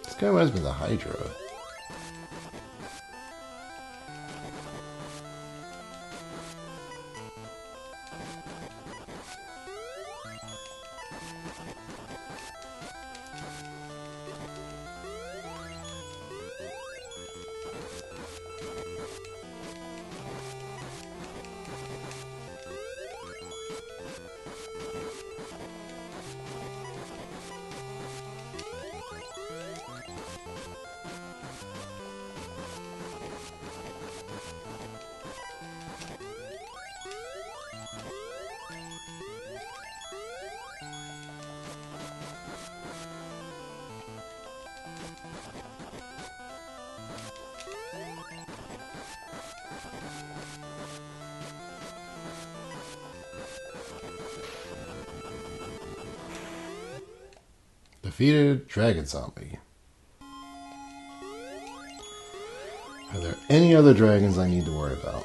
This guy reminds me of the Hydra. Defeated Dragon Zombie. Are there any other dragons I need to worry about?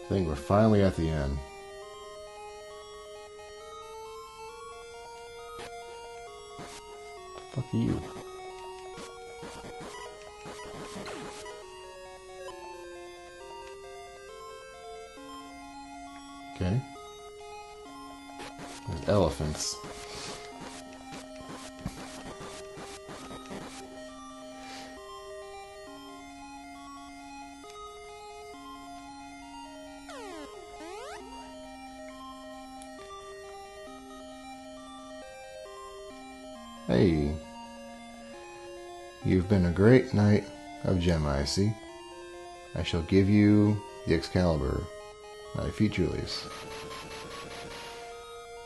I think we're finally at the end. Fuck you. Okay. There's elephants. Hey, you've been a great knight of Gemma, I see. I shall give you the Excalibur, my feature lease.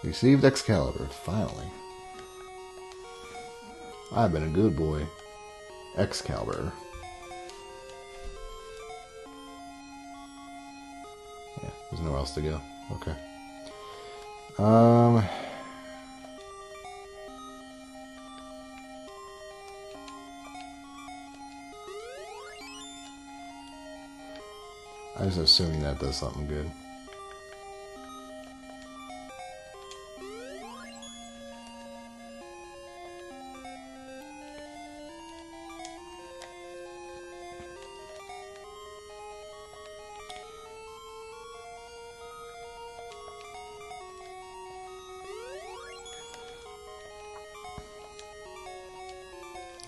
Received Excalibur, finally. I've been a good boy. Excalibur. Yeah, there's nowhere else to go. Okay. I was assuming that does something good.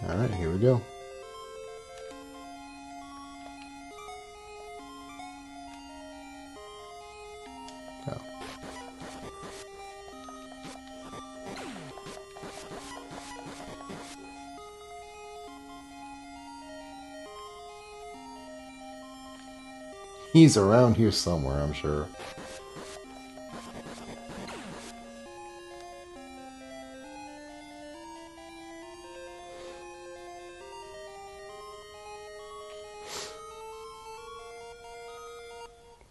Alright, here we go. Oh. He's around here somewhere, I'm sure.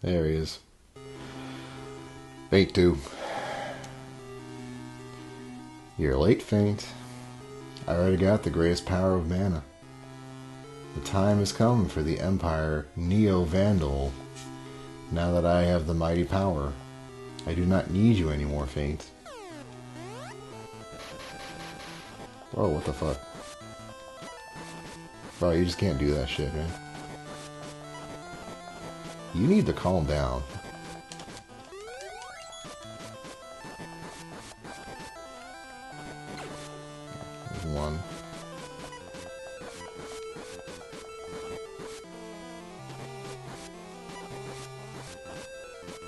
There he is. Fate 2. You're late, Fate. I already got the greatest power of mana. The time has come for the Empire Neo-Vandal. Now that I have the mighty power, I do not need you anymore, Fate. Whoa, what the fuck? Bro, you just can't do that shit, man. You need to calm down. There's one.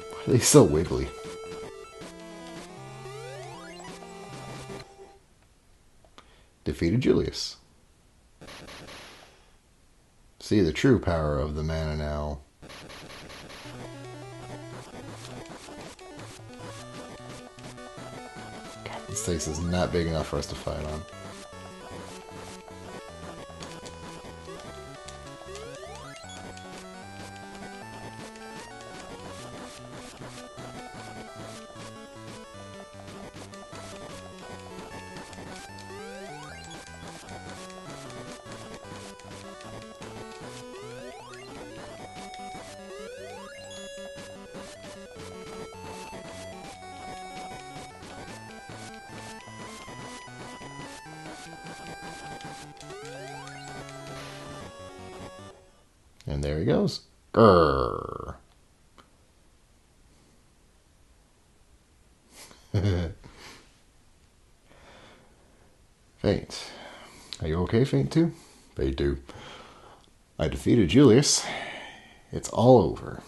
Why are they so wiggly? Defeated Julius. See the true power of the mana now. God, this place is not big enough for us to fight on. And there he goes. Grrr. Fate. Are you okay, Fate 2? Fate 2. I defeated Julius. It's all over.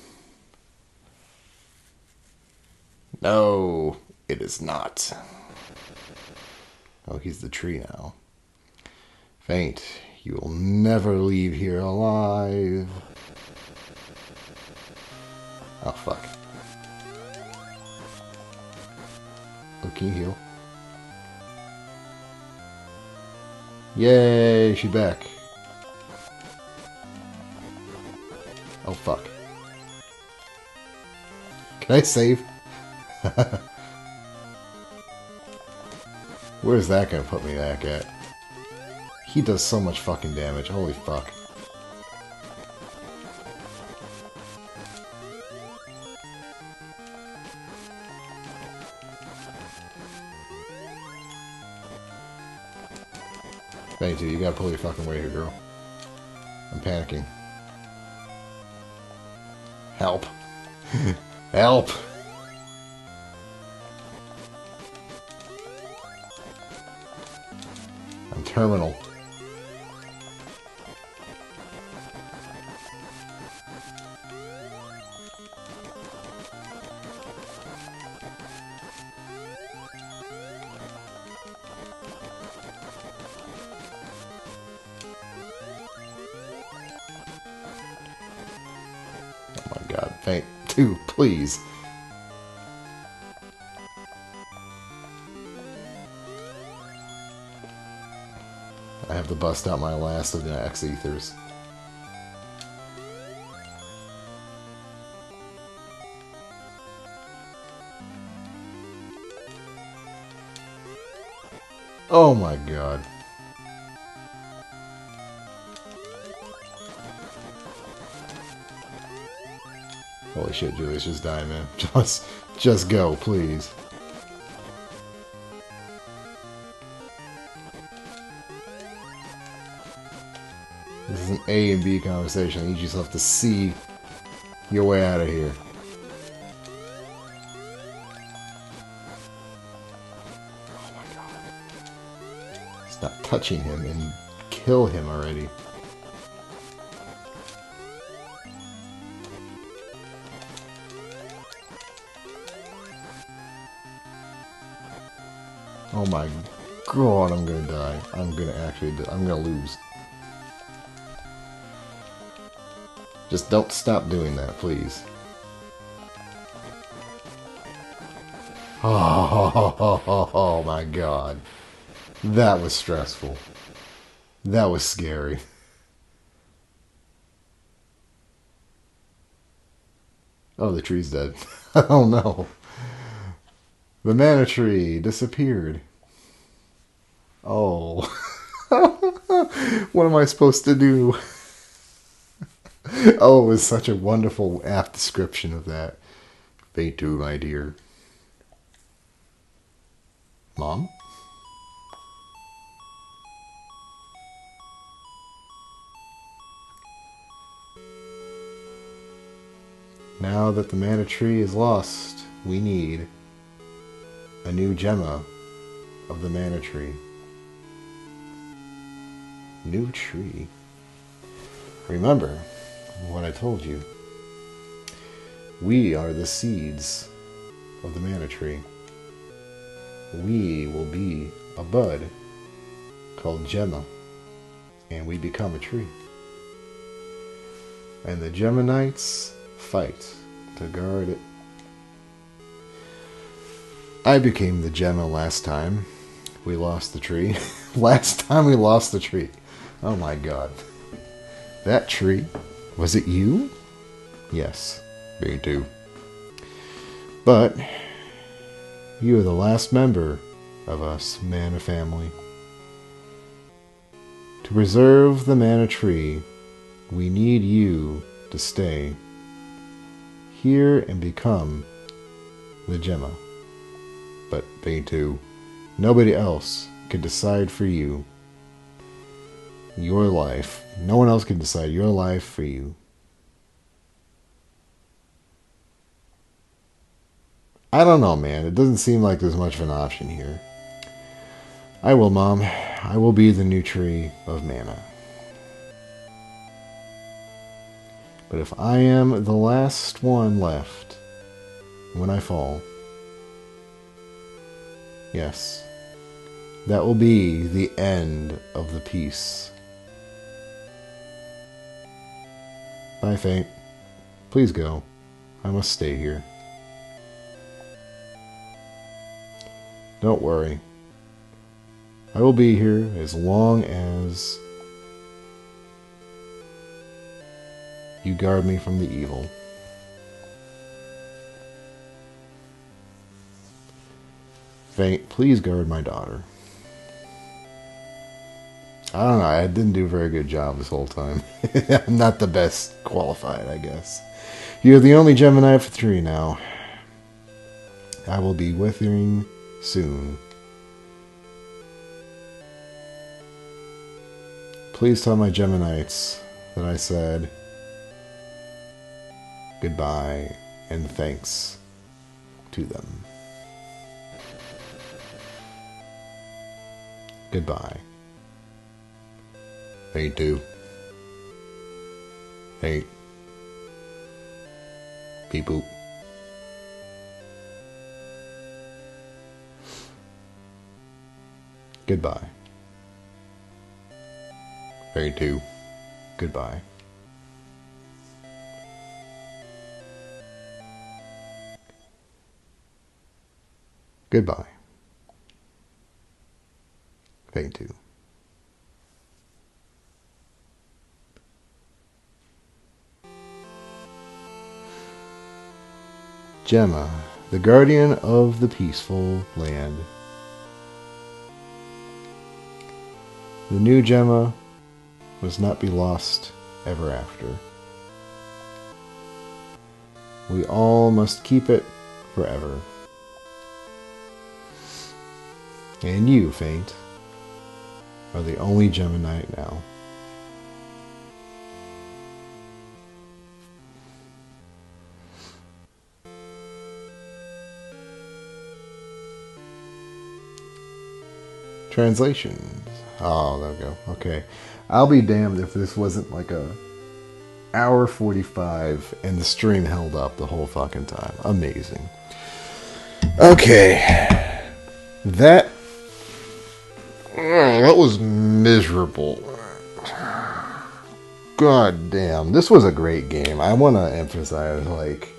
No, it is not. Oh, he's the tree now. Fate, you will never leave here alive. Oh, fuck. Oh, can you heal? Yay, she's back. Oh, fuck. Can I save? Where's that gonna put me back at? He does so much fucking damage. Holy fuck. Thank you. You gotta pull your fucking weight here, girl. I'm panicking. Help. Help! I'm terminal. Oh my god, Fate 2, please. I have to bust out my last of the X-Ethers. Oh my god. Holy shit, Julius, just die, man. Just go, please. This is an A and B conversation. I need yourself to see your way out of here. Oh my god. Stop touching him and kill him already. Oh my god, I'm gonna die. I'm gonna lose. Just don't stop doing that, please. Oh my god. That was stressful. That was scary. Oh, the tree's dead. Oh no. The mana tree disappeared. Oh. What am I supposed to do? Oh, it was such a wonderful, apt description of that. Fate to, my dear. Mom? Now that the mana tree is lost, we need a new Gemma of the mana tree. New tree. Remember what I told you. We are the seeds of the mana tree. We will be a bud called Gemma, and we become a tree. And the Geminites fight to guard it. I became the Gemma last time we lost the tree. Last time we lost the tree. Oh my god. That tree? Was it you? Yes, me too. But you are the last member of us, Mana family. To preserve the Mana tree, we need you to stay here and become the Gemma. But they too, nobody else can decide for you your life. No one else can decide your life for you. I don't know, man. It doesn't seem like there's much of an option here. I will, Mom. I will be the new tree of mana. But if I am the last one left when I fall, yes, that will be the end of the piece. Bye, Fate. Please go. I must stay here. Don't worry. I will be here as long as you guard me from the evil. Fate, please guard my daughter. I don't know, I didn't do a very good job this whole time. I'm not the best qualified, I guess. You're the only Gemini for 3 now. I will be withering soon. Please tell my Geminites that I said goodbye and thanks to them. Goodbye. Fate too. Fate. Beep boop. Goodbye. Fate too. Goodbye. Goodbye. Fate too. Gemma, the guardian of the peaceful land. The new Gemma must not be lost ever after. We all must keep it forever. And you, Fate, are the only Geminite now. Translations. Oh, there we go. Okay. I'll be damned if this wasn't like a hour 45 and the stream held up the whole fucking time. Amazing. Okay. That was miserable. God damn. This was a great game. I want to emphasize, like,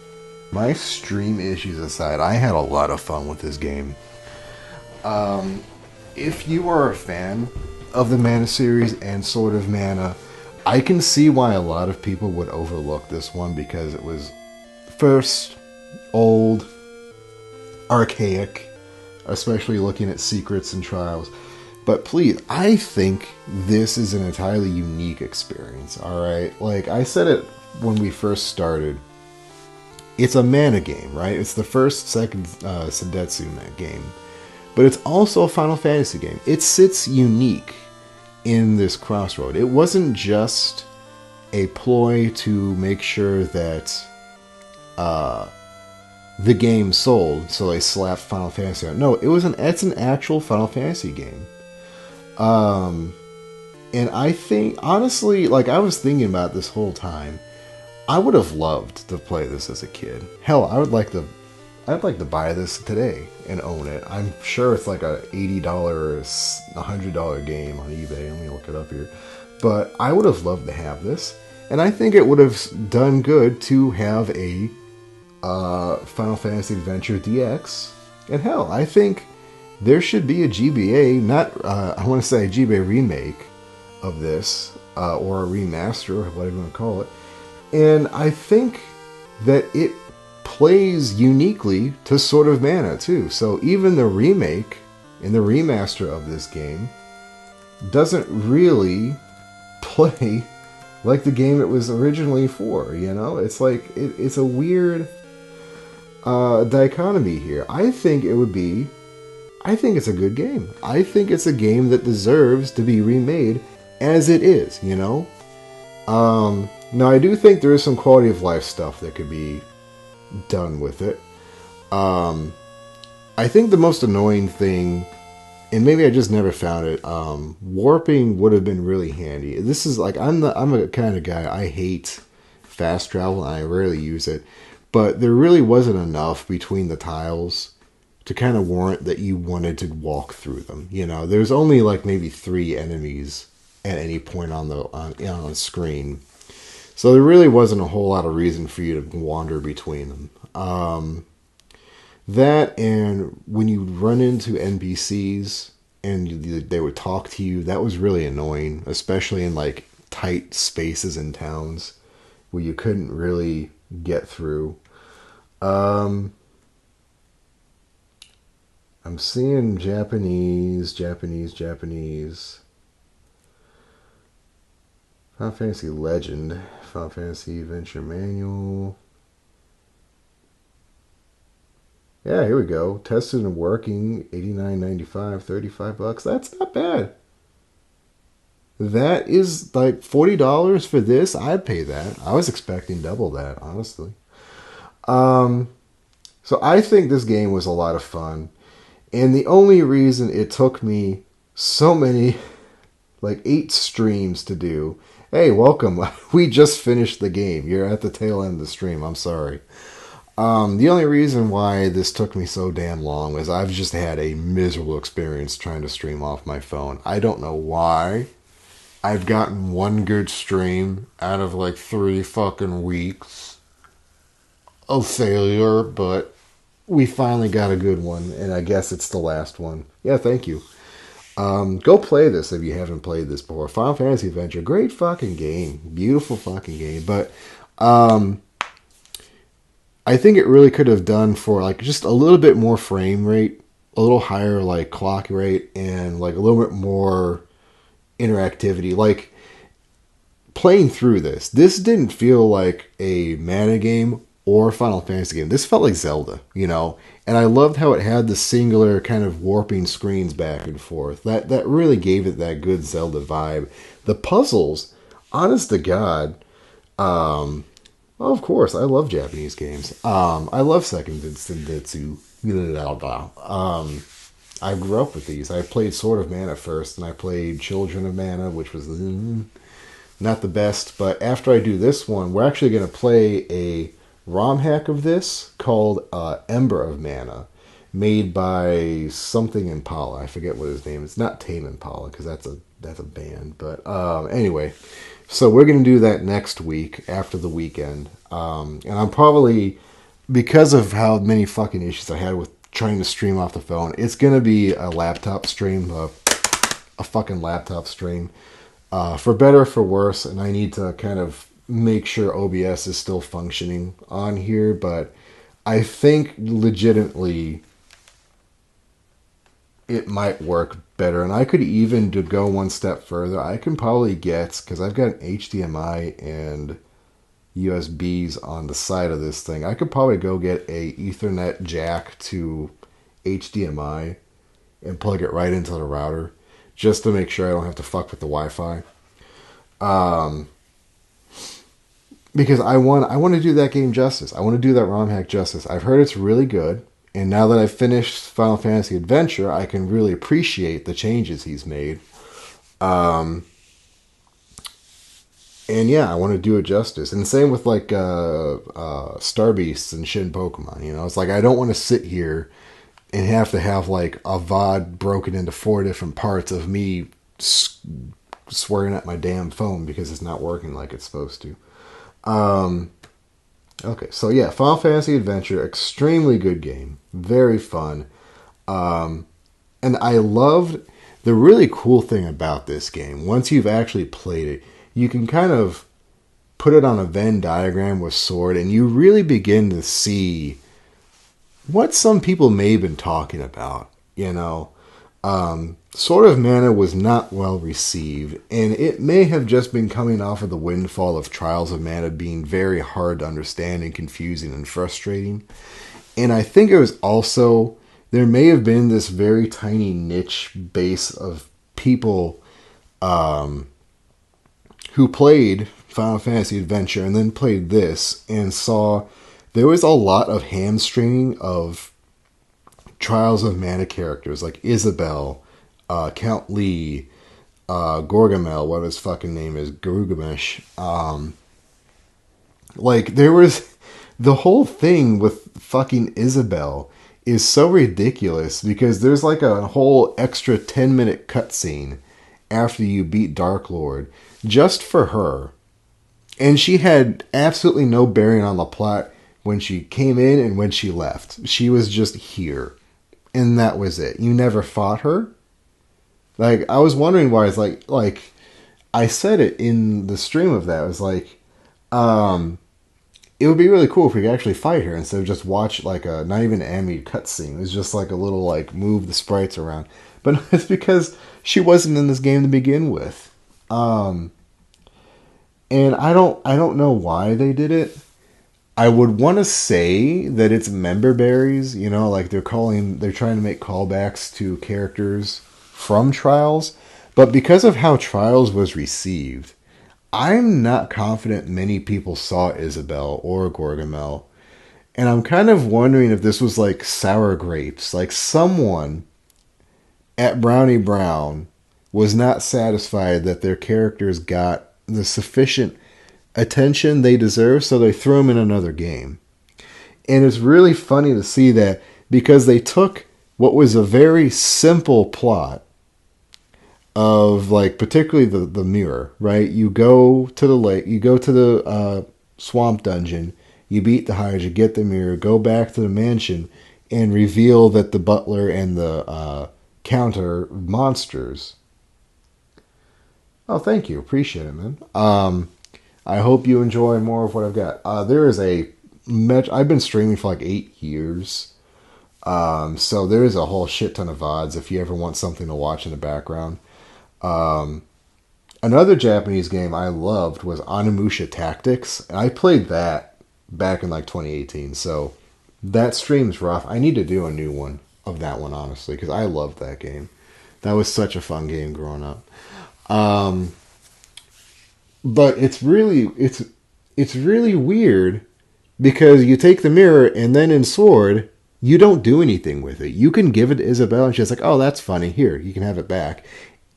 my stream issues aside, I had a lot of fun with this game. If you are a fan of the Mana series and Sword of Mana, I can see why a lot of people would overlook this one because it was first, old, archaic, especially looking at secrets and trials. But please, I think this is an entirely unique experience, alright? Like, I said it when we first started. It's a mana game, right? It's the second Sentetsu game. But it's also a Final Fantasy game. It sits unique in this crossroad. It wasn't just a ploy to make sure that the game sold, so they slapped Final Fantasy on. No, it's an actual Final Fantasy game. And I think, honestly, like, I was thinking about this whole time, I would have loved to play this as a kid. Hell, I'd like to buy this today and own it. I'm sure it's like a $80 or $100 game on eBay. Let me look it up here. But I would have loved to have this. And I think it would have done good to have a Final Fantasy Adventure DX. And hell, I think there should be a GBA, I want to say a GBA remake of this, or a remaster, or whatever you want to call it. And I think that it plays uniquely to Sword of Mana, too. So even the remake and the remaster of this game doesn't really play like the game it was originally for, you know? It's like, it's a weird dichotomy here. I think it's a good game. I think it's a game that deserves to be remade as it is, you know? Now, I do think there is some quality of life stuff that could be done with it. I think the most annoying thing, and maybe I just never found it, warping would have been really handy. This is like, I'm a kind of guy, I hate fast travel, and I rarely use it, but there really wasn't enough between the tiles to kind of warrant that you wanted to walk through them. You know, there's only like maybe 3 enemies at any point on the screen. So there really wasn't a whole lot of reason for you to wander between them. That, and when you run into NPCs and they would talk to you, that was really annoying, especially in like tight spaces in towns where you couldn't really get through. I'm seeing Japanese. Final Fantasy Legend, Final Fantasy Adventure Manual. Yeah, here we go. Tested and working, $89.95, $35. That's not bad. That is like $40 for this. I'd pay that. I was expecting double that, honestly. So I think this game was a lot of fun. And the only reason it took me so many, like 8 streams to do. Hey, welcome. We just finished the game. You're at the tail end of the stream. I'm sorry. The only reason why this took me so damn long is I've just had a miserable experience trying to stream off my phone. I don't know why. I've gotten 1 good stream out of like 3 fucking weeks of failure, but we finally got a good one, and I guess it's the last one. Yeah, thank you. Go play this if you haven't played this before. Final Fantasy Adventure, great fucking game. Beautiful fucking game. But I think it really could have done for like just a little bit more frame rate, a little higher like clock rate, and like a little bit more interactivity. Like playing through this didn't feel like a mana game or Final Fantasy game. This felt like Zelda, you know? And I loved how it had the singular kind of warping screens back and forth. That really gave it that good Zelda vibe. The puzzles, honest to God, well, of course, I love Japanese games. I love Second Sentetsu. I grew up with these. I played Sword of Mana first, and I played Children of Mana, which was not the best. But after I do this one, we're actually going to play a ROM hack of this called Ember of Mana, made by something Impala. I forget what his name is. It's not Tame Impala, because that's a band. But anyway, so we're going to do that next week after the weekend. And I'm probably, because of how many fucking issues I had with trying to stream off the phone, it's going to be a laptop stream, a fucking laptop stream, for better or for worse. And I need to kind of make sure OBS is still functioning on here, but I think legitimately it might work better. And I could even to go one step further. I can probably get, because I've got an HDMI and USBs on the side of this thing. I could probably go get a Ethernet jack to HDMI and plug it right into the router, just to make sure I don't have to fuck with the Wi-Fi. Because I want to do that game justice. I want to do that ROM hack justice. I've heard it's really good, and now that I've finished Final Fantasy Adventure, I can really appreciate the changes he's made. And yeah, I want to do it justice. And same with like Star Beasts and Shin Pokemon. You know, it's like I don't want to sit here and have to have like a VOD broken into 4 different parts of me swearing at my damn phone because it's not working like it's supposed to. Okay, so yeah, Final Fantasy Adventure, extremely good game, very fun, and I loved the really cool thing about this game. Once you've actually played it, you can kind of put it on a Venn diagram with Sword, and you really begin to see what some people may have been talking about. You know, Sword of Mana was not well received, and it may have just been coming off of the windfall of Trials of Mana being very hard to understand and confusing and frustrating. And I think it was also, there may have been this very tiny niche base of people who played Final Fantasy Adventure and then played this and saw there was a lot of hamstringing of Trials of Mana characters like Isabelle, Count Lee, Gorgamel, what his fucking name is, Garugamesh. Like, there was the whole thing with fucking Isabelle is so ridiculous because there's like a whole extra 10-minute cutscene after you beat Dark Lord just for her. And she had absolutely no bearing on the plot when she came in and when she left. She was just here. And that was it. You never fought her? Like, I was wondering why. It's like I said it in the stream of that. It was like, it would be really cool if we could actually fight her instead of just watch like a, not even an animated cutscene. It was just like a little like move the sprites around. But it's because she wasn't in this game to begin with. And I don't know why they did it. I would want to say that it's member berries, you know, like they're trying to make callbacks to characters from Trials, but because of how Trials was received, I'm not confident many people saw Isabelle or Gorgamel, and I'm kind of wondering if this was like sour grapes, like someone at Brownie Brown was not satisfied that their characters got the sufficient attention they deserve, so they threw them in another game. And it's really funny to see that because they took what was a very simple plot of, like, particularly the mirror, right? You go to the lake, you go to the swamp dungeon, you beat the Hydra, get the mirror, go back to the mansion, and reveal that the butler and the counter monsters. Oh, thank you. Appreciate it, man. I hope you enjoy more of what I've got. There is I've been streaming for like 8 years. So there is a whole shit ton of VODs if you ever want something to watch in the background. Another Japanese game I loved was Onimusha Tactics. And I played that back in like 2018. So that stream's rough. I need to do a new one of that one, honestly, because I loved that game. That was such a fun game growing up. But it's really weird because you take the mirror and then in Sword, you don't do anything with it. You can give it to Isabelle and she's like, oh, that's funny. Here, you can have it back.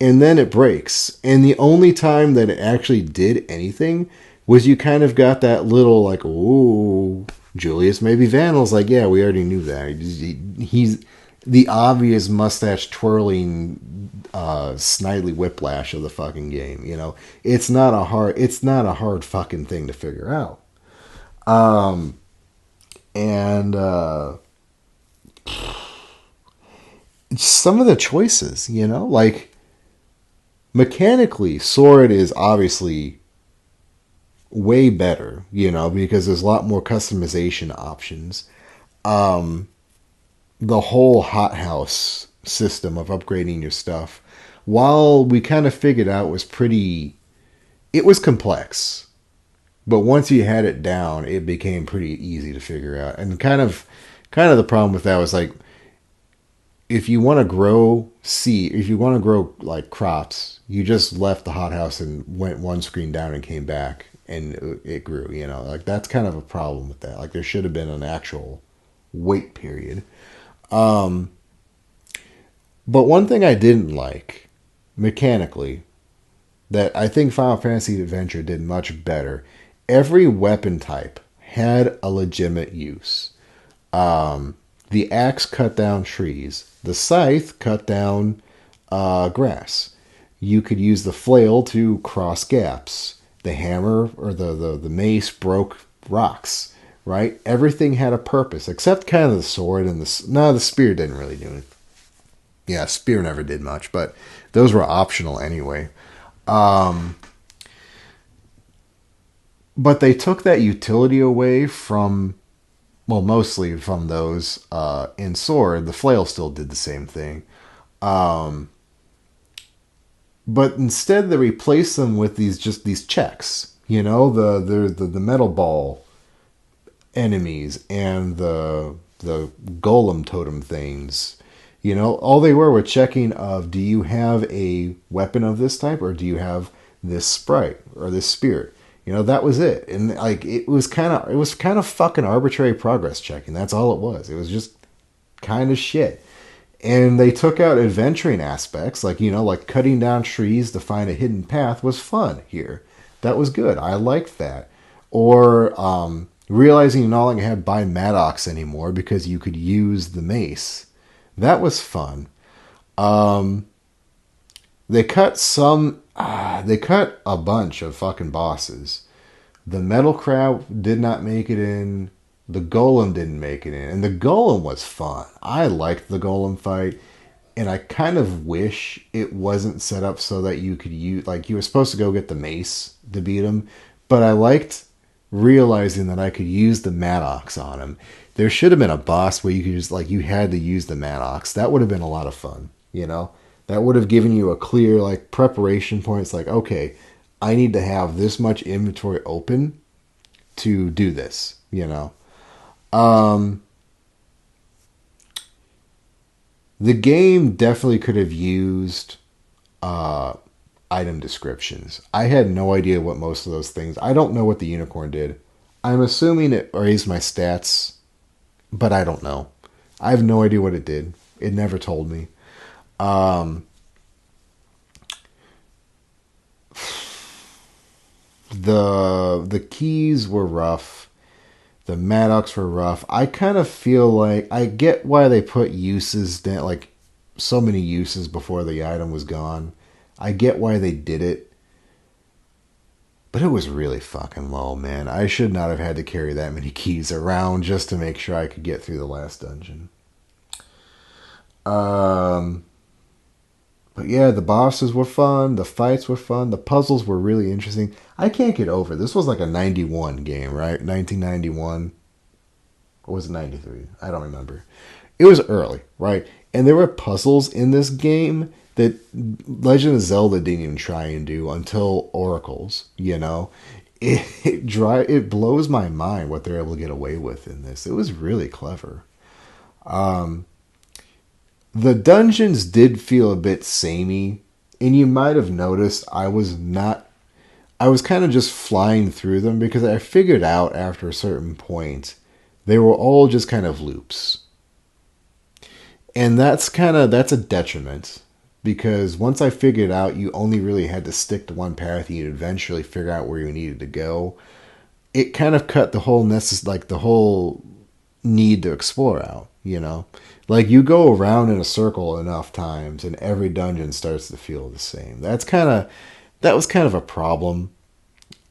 And then it breaks. And the only time that it actually did anything was you kind of got that little like, ooh, Julius maybe Vandal's like, yeah, we already knew that. He's the obvious mustache twirling snidely whiplash of the fucking game. You know, it's not a hard fucking thing to figure out. Some of the choices, you know, like mechanically, Sword is obviously way better, you know, because there's a lot more customization options. The whole hothouse system of upgrading your stuff, while we kind of figured out was pretty, it was complex. But once you had it down, it became pretty easy to figure out. And kind of the problem with that was like, if you want to grow seed, if you want to grow like crops, you just left the hothouse and went one screen down and came back and it grew. You know, like that's kind of a problem with that. Like there should have been an actual wait period. But one thing I didn't like mechanically that I think Final Fantasy Adventure did much better. Every weapon type had a legitimate use. The axe cut down trees. The scythe cut down grass. You could use the flail to cross gaps. The hammer or the mace broke rocks. Right? Everything had a purpose, except kind of the sword and the spear didn't really do anything. Yeah, spear never did much, but those were optional anyway. But they took that utility away from, well, mostly from those in Sword. The flail still did the same thing. But instead they replaced them with these checks. You know, the metal ball enemies and the golem totem things. You know, all they were checking of, do you have a weapon of this type or do you have this sprite or this spirit? You know, that was it. And like it was kind of fucking arbitrary progress checking. That's all it was. It was just kind of shit. And they took out adventuring aspects, like, you know, like cutting down trees to find a hidden path was fun here. That was good. I liked that. Or realizing you no longer had to buy Maddox anymore because you could use the mace. That was fun. They cut a bunch of fucking bosses. The metal crab did not make it in. The golem didn't make it in. And the golem was fun. I liked the golem fight. And I kind of wish it wasn't set up so that you could use, like, you were supposed to go get the mace to beat him. But I liked realizing that I could use the Maddox on him. There should have been a boss where you could just, like, you had to use the Maddox. That would have been a lot of fun, you know? That would have given you a clear, like, preparation point. It's like, okay, I need to have this much inventory open to do this, you know? The game definitely could have used item descriptions. I had no idea what most of those things. I don't know what the unicorn did. I'm assuming it raised my stats, but I don't know. I have no idea what it did. It never told me. The keys were rough. The Maddox were rough. I kind of feel like I get why they put uses down, like so many uses before the item was gone. I get why they did it. But it was really fucking low, man. I should not have had to carry that many keys around just to make sure I could get through the last dungeon. But yeah, the bosses were fun. The fights were fun. The puzzles were really interesting. I can't get over it. This was like a 91 game, right? 1991. Or was it 93? I don't remember. It was early, right? And there were puzzles in this game that Legend of Zelda didn't even try and do until Oracles, you know? It blows my mind what they're able to get away with in this. It was really clever. The dungeons did feel a bit samey, and you might have noticed I was kind of just flying through them because I figured out after a certain point they were all just kind of loops. And that's a detriment because once I figured out you only really had to stick to one path and you'd eventually figure out where you needed to go, it kind of cut the whole the whole need to explore out, you know? Like, you go around in a circle enough times and every dungeon starts to feel the same. That was kind of a problem.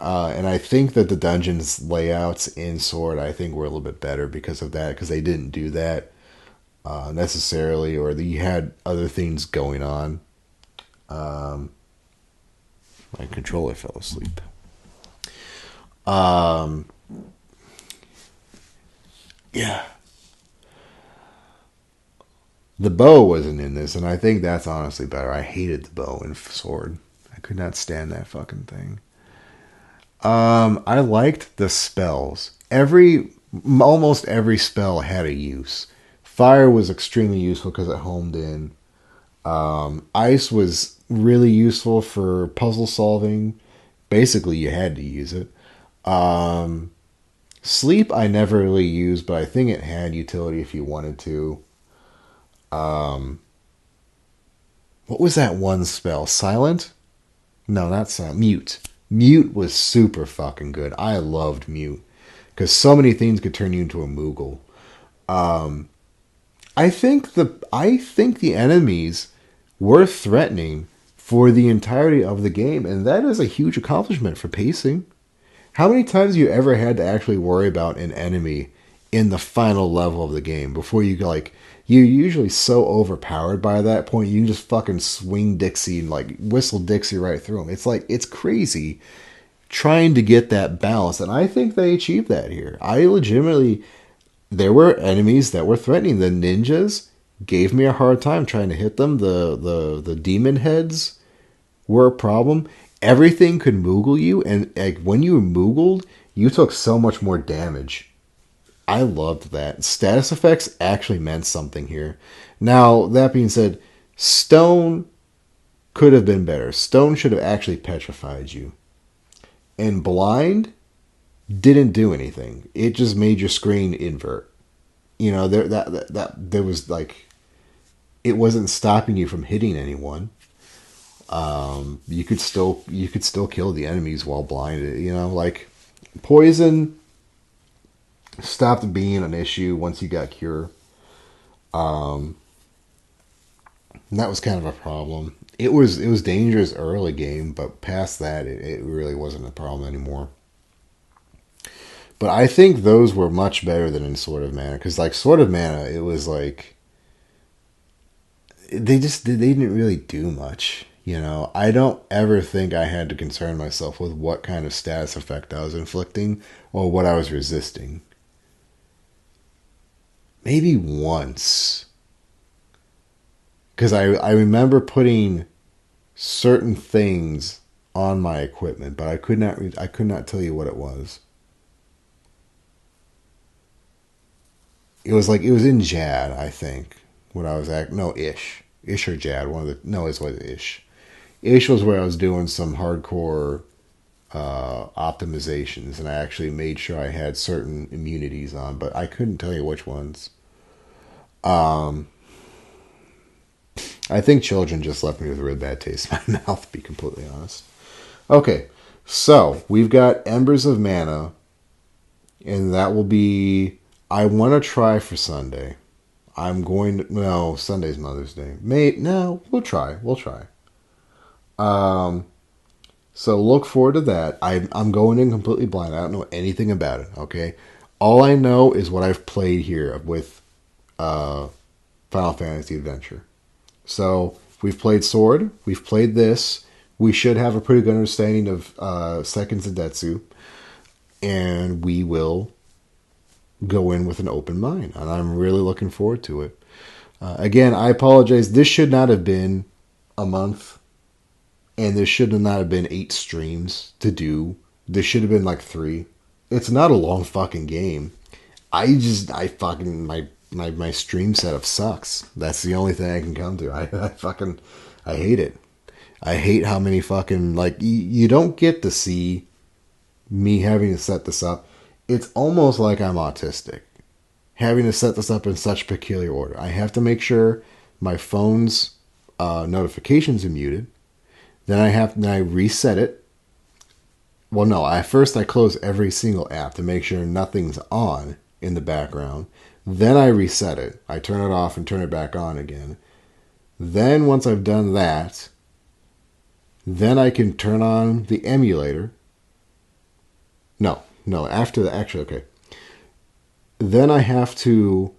And I think that the dungeons layouts in Sword, I think, were a little bit better because of that, because they didn't do that necessarily, or you had other things going on. My controller fell asleep. Um, yeah, the bow wasn't in this, and I think that's honestly better. I hated the bow and sword. I could not stand that fucking thing. I liked the spells. Almost every spell had a use. Fire was extremely useful because it homed in. Ice was really useful for puzzle solving. Basically, you had to use it. Um, Sleep, I never really used, but I think it had utility if you wanted to. Um, what was that one spell? Silent? No, not silent. Mute. Mute was super fucking good. I loved Mute because so many things could turn you into a Moogle. Um, I think the enemies were threatening for the entirety of the game, and that is a huge accomplishment for pacing. How many times have you ever had to actually worry about an enemy in the final level of the game before you like you're usually so overpowered by that point you can just fucking swing Dixie and like whistle Dixie right through them. It's like it's crazy trying to get that balance, and I think they achieved that here. I legitimately there were enemies that were threatening. The ninjas gave me a hard time trying to hit them. The demon heads were a problem. Everything could Moogle you, and like when you were Moogled, you took so much more damage. I loved that. Status effects actually meant something here. Now, that being said, Stone could have been better. Stone should have actually petrified you. And Blind didn't do anything. It just made your screen invert. You know, there was like it wasn't stopping you from hitting anyone. You could still kill the enemies while blinded. You know, like poison stopped being an issue once you got cure. Um, and that was kind of a problem. It was dangerous early game, but past that, it really wasn't a problem anymore. But I think those were much better than in Sword of Mana because like Sword of Mana, it was like they didn't really do much. You know, I don't ever think I had to concern myself with what kind of status effect I was inflicting or what I was resisting. Maybe once, because I remember putting certain things on my equipment, but I could not tell you what it was. It was in Jad, I think. What I was at no Ish or Jad, one of the no, it was Ish. Ish was where I was doing some hardcore optimizations, and I actually made sure I had certain immunities on, but I couldn't tell you which ones. Um, I think children just left me with a really bad taste in my mouth, to be completely honest. Okay, so we've got Embers of Mana, and that will be. I want to try for Sunday. I'm going to. No, Sunday's Mother's Day. No, we'll try. We'll try. Um, so look forward to that. I'm going in completely blind. I don't know anything about it. Okay, all I know is what I've played here with uh, Final Fantasy Adventure. So we've played Sword. We've played this. We should have a pretty good understanding of Second Zenitsu, and we will go in with an open mind. And I'm really looking forward to it. Again, I apologize. This should not have been a month, and there should not have been 8 streams to do. There should have been like 3. It's not a long fucking game. I fucking my stream setup sucks. That's the only thing I can come to. I hate it. I hate how many fucking like you don't get to see me having to set this up. It's almost like I'm autistic. Having to set this up in such peculiar order. I have to make sure my phone's notifications are muted. Then I reset it. Well, no, first I close every single app to make sure nothing's on in the background. Then I reset it. I turn it off and turn it back on again. Then once I've done that, then I can turn on the emulator. No, after that, actually, okay. Then I have to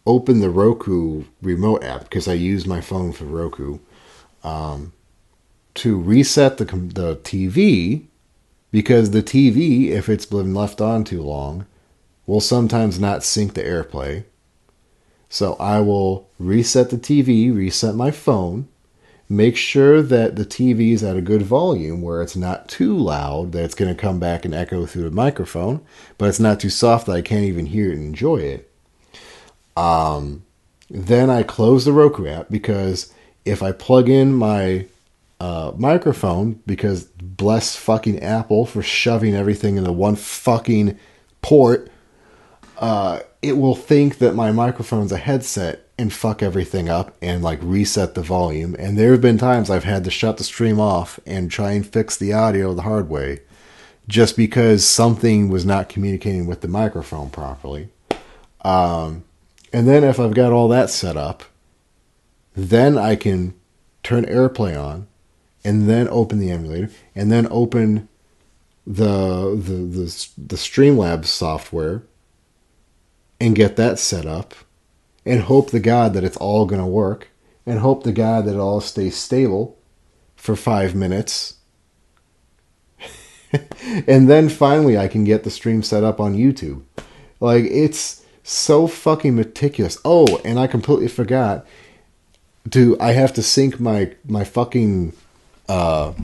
open the Roku remote app because I use my phone for Roku to reset the TV because the TV, if it's been left on too long, will sometimes not sync to AirPlay. So I will reset the TV, reset my phone, make sure that the TV is at a good volume where it's not too loud that it's going to come back and echo through the microphone, but it's not too soft that I can't even hear it and enjoy it. Then I close the Roku app, because if I plug in my microphone, because bless fucking Apple for shoving everything into one fucking port, it will think that my microphone's a headset and fuck everything up and like reset the volume. And there have been times I've had to shut the stream off and try and fix the audio the hard way, just because something was not communicating with the microphone properly. And then if I've got all that set up, then I can turn AirPlay on, and then open the emulator, and then open the Streamlabs software and get that set up, and hope to God that it's all going to work, and hope to God that it all stays stable for 5 minutes. And then finally I can get the stream set up on YouTube. Like, it's so fucking meticulous. Oh, and I completely forgot. I have to sync my fucking my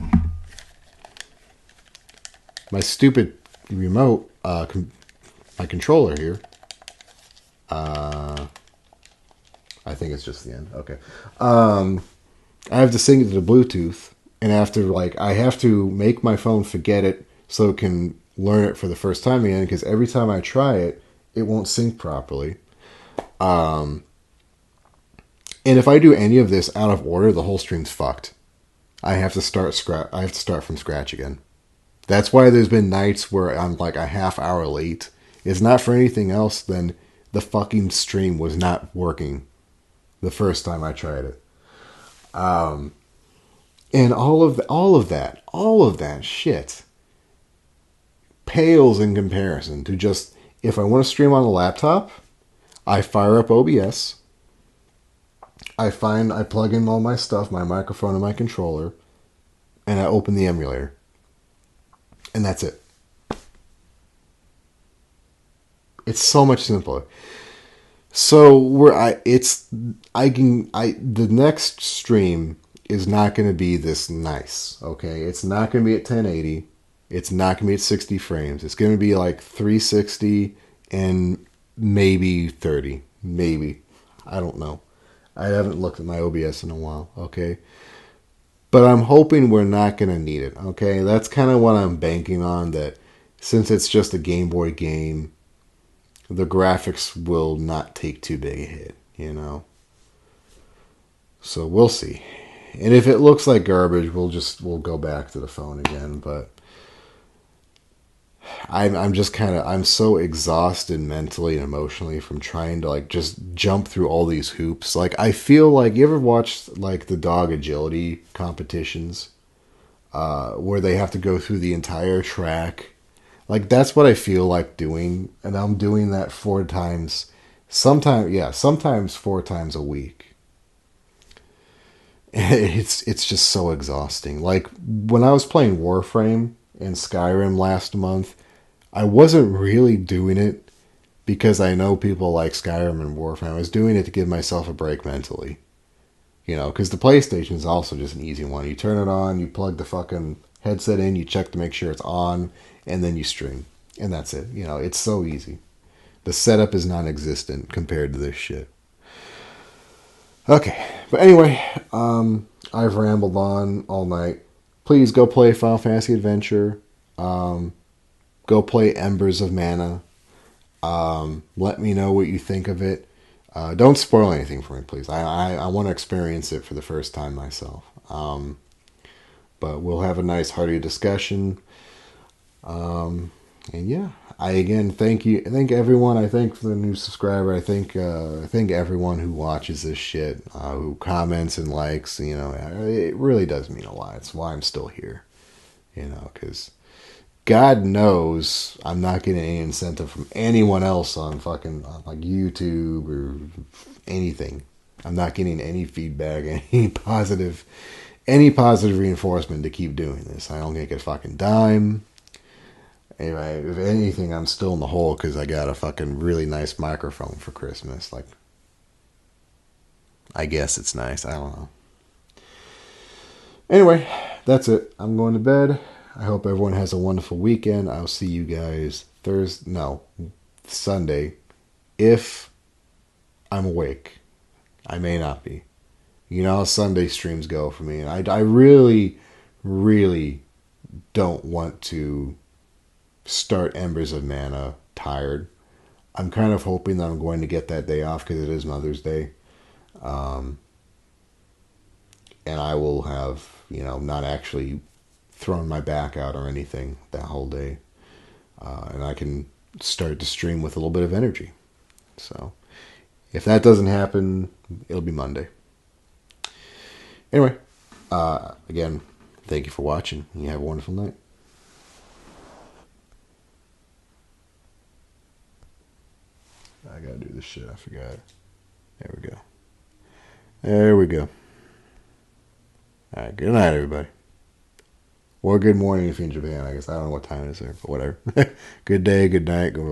stupid remote, my controller here. I think it's just the end. Okay. I have to sync it to Bluetooth, and I have to make my phone forget it so it can learn it for the first time again, because every time I try it, it won't sync properly. And if I do any of this out of order, the whole stream's fucked. I have to start from scratch again. That's why there's been nights where I'm like a half hour late. It's not for anything else than the fucking stream was not working the first time I tried it. And all of that shit pales in comparison to just, if I want to stream on a laptop, I fire up OBS. I plug in all my stuff, my microphone and my controller, and I open the emulator. And that's it. It's so much simpler. So the next stream is not going to be this nice, okay? It's not going to be at 1080. It's not going to be at 60 frames. It's going to be like 360 and maybe 30. Maybe. I don't know. I haven't looked at my OBS in a while, okay? But I'm hoping we're not going to need it, okay? That's kind of what I'm banking on, that since it's just a Game Boy game, the graphics will not take too big a hit, you know? So we'll see. And if it looks like garbage, we'll go back to the phone again, but I'm so exhausted mentally and emotionally from trying to like just jump through all these hoops. Like, I feel like, you ever watched like the dog agility competitions, where they have to go through the entire track? Like, that's what I feel like doing, and I'm doing that 4 times, sometimes 4 times a week. It's just so exhausting. Like, when I was playing Warframe and Skyrim last month, I wasn't really doing it because I know people like Skyrim and Warframe. I was doing it to give myself a break mentally. You know, because the PlayStation is also just an easy one. You turn it on, you plug the fucking headset in, you check to make sure it's on, and then you stream. And that's it. You know, it's so easy. The setup is non-existent compared to this shit. Okay, but anyway, I've rambled on all night. Please go play Final Fantasy Adventure. Go play Embers of Mana. Let me know what you think of it. Don't spoil anything for me, please. I want to experience it for the first time myself. But we'll have a nice hearty discussion. And yeah, I again thank everyone. I thank the new subscriber. I thank everyone who watches this shit, who comments and likes. You know, it really does mean a lot. It's why I'm still here. You know, because God knows I'm not getting any incentive from anyone else on fucking like YouTube or anything. I'm not getting any feedback, any positive reinforcement to keep doing this. I don't get a fucking dime. Anyway, if anything, I'm still in the hole because I got a fucking really nice microphone for Christmas. Like, I guess it's nice. I don't know. Anyway, that's it. I'm going to bed. I hope everyone has a wonderful weekend. I'll see you guys Thursday. No, Sunday. If I'm awake, I may not be. You know how Sunday streams go for me. And I really, really don't want to start Embers of Mana tired. I'm kind of hoping that I'm going to get that day off because it is Mother's Day. Um, and I will have, not actually thrown my back out or anything that whole day. And I can start to stream with a little bit of energy. So if that doesn't happen, it'll be Monday. Anyway, again, thank you for watching. You have a wonderful night. I gotta do this shit. I forgot. There we go. There we go. All right. Good night, everybody. Or good morning if you're in Japan. I guess I don't know what time it is there, but whatever. Good day, good night, good whatever.